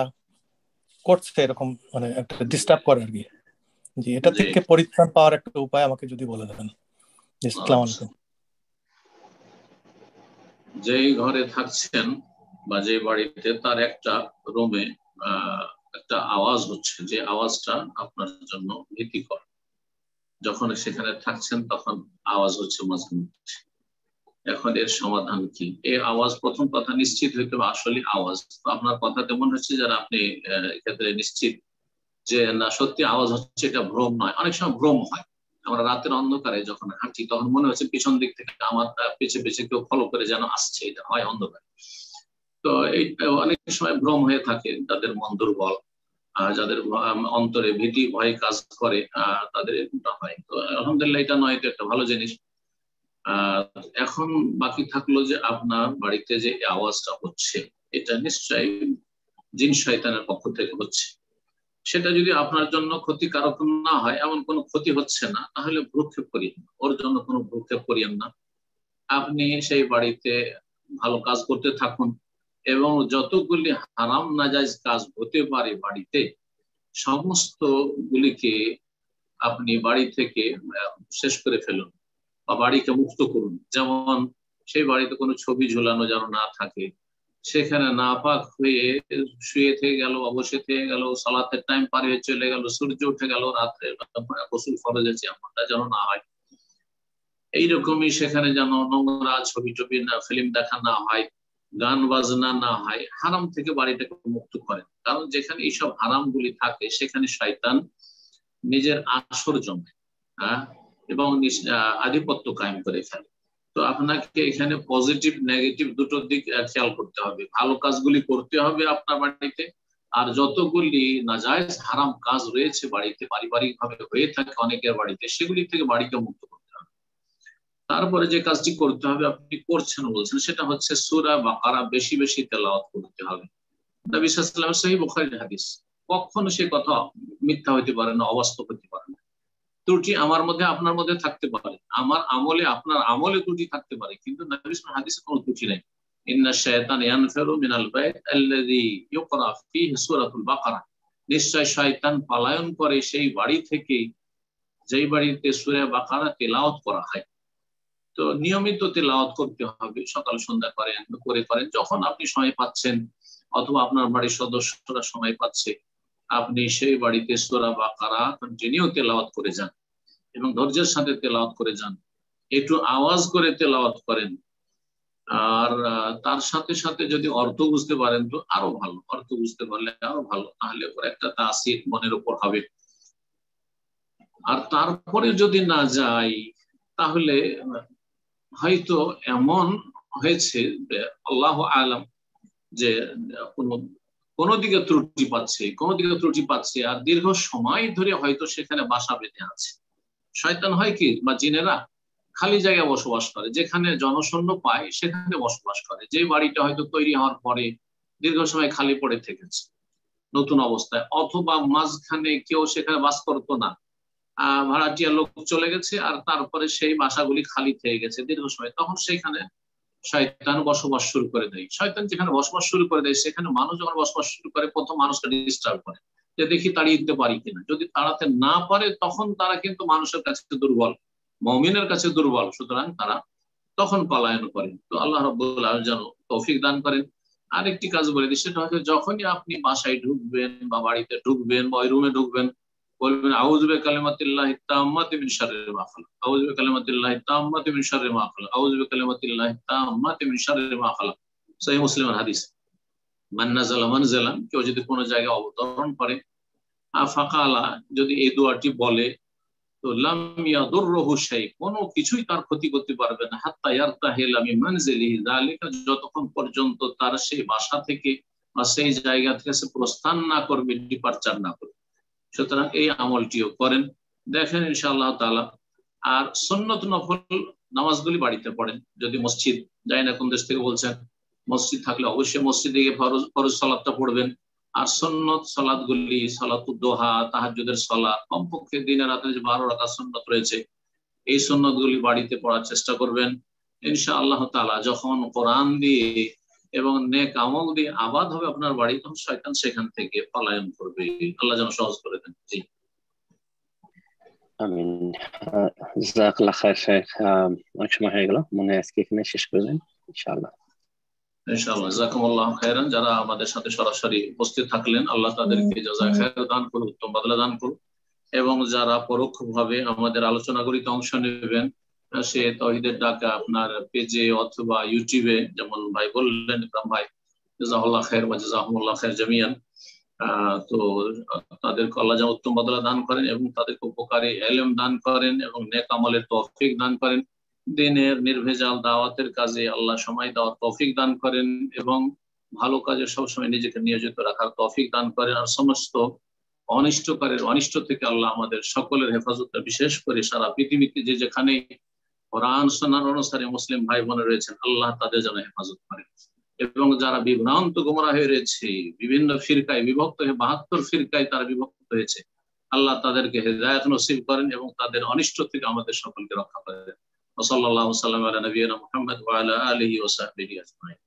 করছে, এরকম মানে একটা ডিস্টার্ব করে আর কি। জি, এটা থেকে পরিত্রাণ পাওয়ার একটা উপায় আমাকে যদি বলে দেবেন। আসসালামু আলাইকুম। যেই ঘরে থাকছেন বা যে বাড়িতে, তার একটা রুমে একটা আওয়াজ হচ্ছে, যে আওয়াজটা আপনার জন্য ভীতিকর, যখন সেখানে থাকছেন তখন আওয়াজ হচ্ছে মাঝে মধ্যে। এখন এর সমাধান কি? এই আওয়াজ, প্রথম কথা নিশ্চিত হইতে হবে আসলে আওয়াজ। তো আপনার কথাতে মনে হচ্ছে যারা আপনি এক্ষেত্রে নিশ্চিত যে না সত্যি আওয়াজ হচ্ছে, এটা ভ্রম নয়। অনেক সময় ভ্রম হয়, আমরা রাতের অন্ধকারে যখন হাঁটি তখন মনে হচ্ছে পিছন দিক থেকে আমার পিছে পিছে কেউ ফলো করে যেন আসছে, এটা হয় অন্ধকারে। তো এই অনেক সময় ভ্রম হয়ে থাকে, তাদের মন দুর্বল, যাদের অন্তরে ভীতি ভয় কাজ করে তাদের এরকমটা হয়। তো আলহামদুলিল্লাহ এটা নয়, এটা একটা ভালো জিনিস। এখন বাকি থাকলো যে আপনার বাড়িতে যে আওয়াজটা হচ্ছে এটা নিশ্চয়ই জিন শয়তানের পক্ষ থেকে হচ্ছে। সেটা যদি আপনার জন্য ক্ষতিকারক না হয়, এমন কোনো ক্ষতি হচ্ছে না, তাহলে ভ্রুক্ষেপ করিয়েন না, ওর জন্য কোনো ভ্রুক্ষেপ করিয়েন না। আপনি সেই বাড়িতে ভালো কাজ করতে থাকুন এবং যতগুলি হারাম নাজায়েজ কাজ হতে পারে বাড়িতে সমস্ত গুলিকে আপনি বাড়ি থেকে শেষ করে ফেলুন বা বাড়িকে মুক্ত করুন। যেমন সেই বাড়িতে কোনো ছবি ঝুলানো যেন না থাকে, সেখানে নাপাক হয়ে শুয়ে থেকে গেল, অবশ্যই থেকে গেল, সালাতের টাইম পার হয়ে চলে গেল, সূর্য উঠে গেল, রাত্রে গোসল ফরজ আছে, এমনটা যেন না হয়। এইরকমই সেখানে যেন নোংরা ছবি টবি না, ফিল্ম দেখা না হয়, গান বাজনা না হয়। হারাম থেকে বাড়িটাকে মুক্ত করেন, কারণ যেখানে এইসব হারাম গুলি থাকে সেখানে শয়তান নিজের আসর জমে এবং আধিপত্য কায়েম করে ফেলে। তো আপনাকে এখানে পজিটিভ নেগেটিভ দুটো দিক খেয়াল করতে হবে। ভালো কাজগুলি করতে হবে আপনার বাড়িতে, আর যতগুলি নাজায়েজ হারাম কাজ রয়েছে বাড়িতে পারিবারিক ভাবে হয়ে থাকে অনেকের বাড়িতে, সেগুলি থেকে বাড়িকে মুক্ত করতে হবে। তারপরে যে কাজটি করতে হবে আপনি করছেন বলছেন, সেটা হচ্ছে সূরা বাকারা বেশি বেশি তেলাওয়াত করতে হবে। নবী সাল্লাল্লাহু আলাইহি ওয়াসাল্লাম সহিহ বুখারীর হাদিস, কখনো সে কথা মিথ্যা হইতে পারে না, অবাস্তব হতে পারে না। ত্রুটি আমার মধ্যে আপনার মধ্যে থাকতে পারে, আমার আমলে আপনার আমলে ত্রুটি থাকতে পারে, কিন্তু নবী সাল্লাল্লাহু আলাইহি ওয়াসাল্লাম হাদিসে কোনো ত্রুটি নাই। ইন্না শায়তান ইয়ানফিরু মিনাল বাইত আল্লাযী ইউকরা ফীহি সূরাতুল বাকারা, নিশ্চয় শয়তান পলায়ন করে সেই বাড়ি থেকে যেই বাড়িতে সূরা বাকারা তেলাওয়াত করা হয়। তো নিয়মিত তেলাওয়াত করতে হবে, সকাল সন্ধ্যা করেন যখন আপনি সময় পাচ্ছেন অথবা আপনার বাড়ির সদস্যরা সময় পাচ্ছে, আপনি সেই বাড়িতে সূরা বাকারা কন্টিনিউ তেলাওয়াত করে যান এবং ধৈর্যের সাথে তেলাওয়াত করে যান। একটু আওয়াজ করে তেলাওয়াত করেন, আর তার সাথে সাথে যদি অর্থ বুঝতে পারেন তো আরো ভালো, অর্থ বুঝতে পারলে আরো ভালো, তাহলে ওর একটা তাসির মনের উপর হবে। আর তারপরে যদি না যাই তাহলে হয়তো এমন হয়েছে আল্লাহু আলাম যে কোনো দিকে ত্রুটি পাচ্ছে আর দীর্ঘ সময় ধরে হয়তো সেখানে বাসা বেঁধে আছে। শয়তান হয় কি, বা জিনেরা খালি জায়গায় বসবাস করে, যেখানে জনশূন্য পায় সেখানে বসবাস করে। যে বাড়িটা হয়তো তৈরি হওয়ার পরে দীর্ঘ সময় খালি পড়ে থেকেছে নতুন অবস্থায়, অথবা মাঝখানে কেউ সেখানে বাস করতো না, ভাড়াটিয়া লোক চলে গেছে আর তারপরে সেই বাসাগুলি খালি থেকে গেছে দীর্ঘ সময়, তখন সেখানে শয়তান বসবাস শুরু করে দেয়। শয়তান যেখানে বসবাস শুরু করে দেয় সেখানে মানুষ যখন বসবাস শুরু করে প্রথম মানুষকে ডিস্টার্ব করে, যে দেখি তাড়িয়ে দিতে পারি কিনা। যদি তাড়াতে না পারে তখন তারা কিন্তু মানুষের কাছে দুর্বল, মুমিনের কাছে দুর্বল, সুতরাং তারা তখন পলায়ন করে। তো আল্লাহ রাব্বুল আলামিন যেন তৌফিক দান করেন। আরেকটি কাজ বলে দিই, সেটা হচ্ছে যখনই আপনি বাসায় ঢুকবেন বা বাড়িতে ঢুকবেন বা ওই রুমে ঢুকবেন, বলবেন আউযু বিকালিমাতিল্লাহি তাম্মাতি মিন শাররি মা খালাক, আউযু বিকালিমাতিল্লাহি তাম্মাতি মিন শাররি মা খালাক, আউযু বিকালিমাতিল্লাহি তাম্মাতি মিন শাররি মা খালাক। সহিহ মুসলিমের হাদিস। মান নাযালা মানজালান, কেউ যদি কোনো জায়গায় অবতরণ করে, ফাকালা, যদি এই দোয়াটি বলে, তো লাম ইয়াদুররুহু শাই, কোনো কিছুই তার ক্ষতি করতে পারবে না, হাত্তা ইয়ারতাহিলা মিন মানজিলিহি যালিকা, যতক্ষণ পর্যন্ত তার সেই বাসা থেকে বা সেই জায়গা থেকে সে প্রস্থান না করবে, ডিপারচার না করবে। সুতরাং এই আমলটিও করেন, দেখেন ইনশাআল্লাহ তাআলা। আর সুন্নত নফল নামাজগুলি বাড়িতে পড়েন, যদি মসজিদ যায় না, কোন দেশ থেকে বলছেন, মসজিদ থাকলে অবশ্যই মসজিদে গিয়ে ফরজ সালাতটা পড়বেন। আর সুন্নত সালাতগুলি, সালাতুদ দুহা, তাহাজ্জুদের সালাত, কমপক্ষে দিনে রাতে যে 12 রাকাত সুন্নত রয়েছে, এই সুন্নতগুলি বাড়িতে পড়ার চেষ্টা করবেন ইনশাআল্লাহ তাআলা। যখন কোরআন দিয়ে এবং নেক আমল দিয়ে আবাদ হবে আপনার বাড়ি, তখন শয়তান সেখান থেকে পলায়ন করবে। আল্লাহ যেন সহজ করে দেন। জি আমিন। জাযাকাল্লাহ খায়ের শেখ, অনেক সময় হয়ে গেল, মনে হয় আজকে এখানে শেষ করবেন ইনশাআল্লাহ। ইনশাআল্লাহ, জাযাকুমুল্লাহু খায়রান। যারা আমাদের সাথে সরাসরি উপস্থিত থাকলেন, আল্লাহ তাদেরকে জাযায়ে খায়র দান করুন, উত্তম বদলা দান করুন। এবং যারা পরোক্ষভাবে আমাদের আলোচনাগুলিতে অংশ নেবেন, সে তাওহীদের ডাকা আপনার পেজে অথবা ইউটিউবে, যেমন ভাই বললেন ইকরাম ভাই, জাযাকাল্লাহ খাইর ওয়া জাযাকুমুল্লাহ খাইর জামিয়ান। তো তাদেরকে আল্লাহ যেন উত্তম বদলা দান করেন এবং তাদেরকে উপকারী ইলম দান করেন এবং নেক আমলের তৌফিক দান করেন। দিনের নির্ভেজাল দাওয়াতের কাজে আল্লাহ সময় দেওয়ার তৌফিক দান করেন এবং ভালো কাজে সবসময় নিজেকে নিয়োজিত রাখার তৌফিক দান করেন। আর সমস্ত অনিষ্টকারের অনিষ্ট থেকে আল্লাহ আমাদের সকলের হেফাজত, বিশেষ করে সারা পৃথিবীতে যে যেখানে কোরআন সুন্নাহ অনুসারে মুসলিম ভাই বোন রয়েছেন, আল্লাহ তাদের যেন হেফাজত করেন। এবং যারা বিভ্রান্ত গোমরা হয়ে রয়েছে, বিভিন্ন ফিরকায় বিভক্ত হয়ে 72 ফিরকায় তারা বিভক্ত হয়েছে, আল্লাহ তাদেরকে হেদায়েত নসিব করেন এবং তাদের অনিষ্ট থেকে আমাদের সকলকে রক্ষা করেন। ওয়া সাল্লাল্লাহু আলা নবিয়িনা মুহাম্মদ ওয়া আলা আলিহি ওয়া সাহবিহি আজমাইন।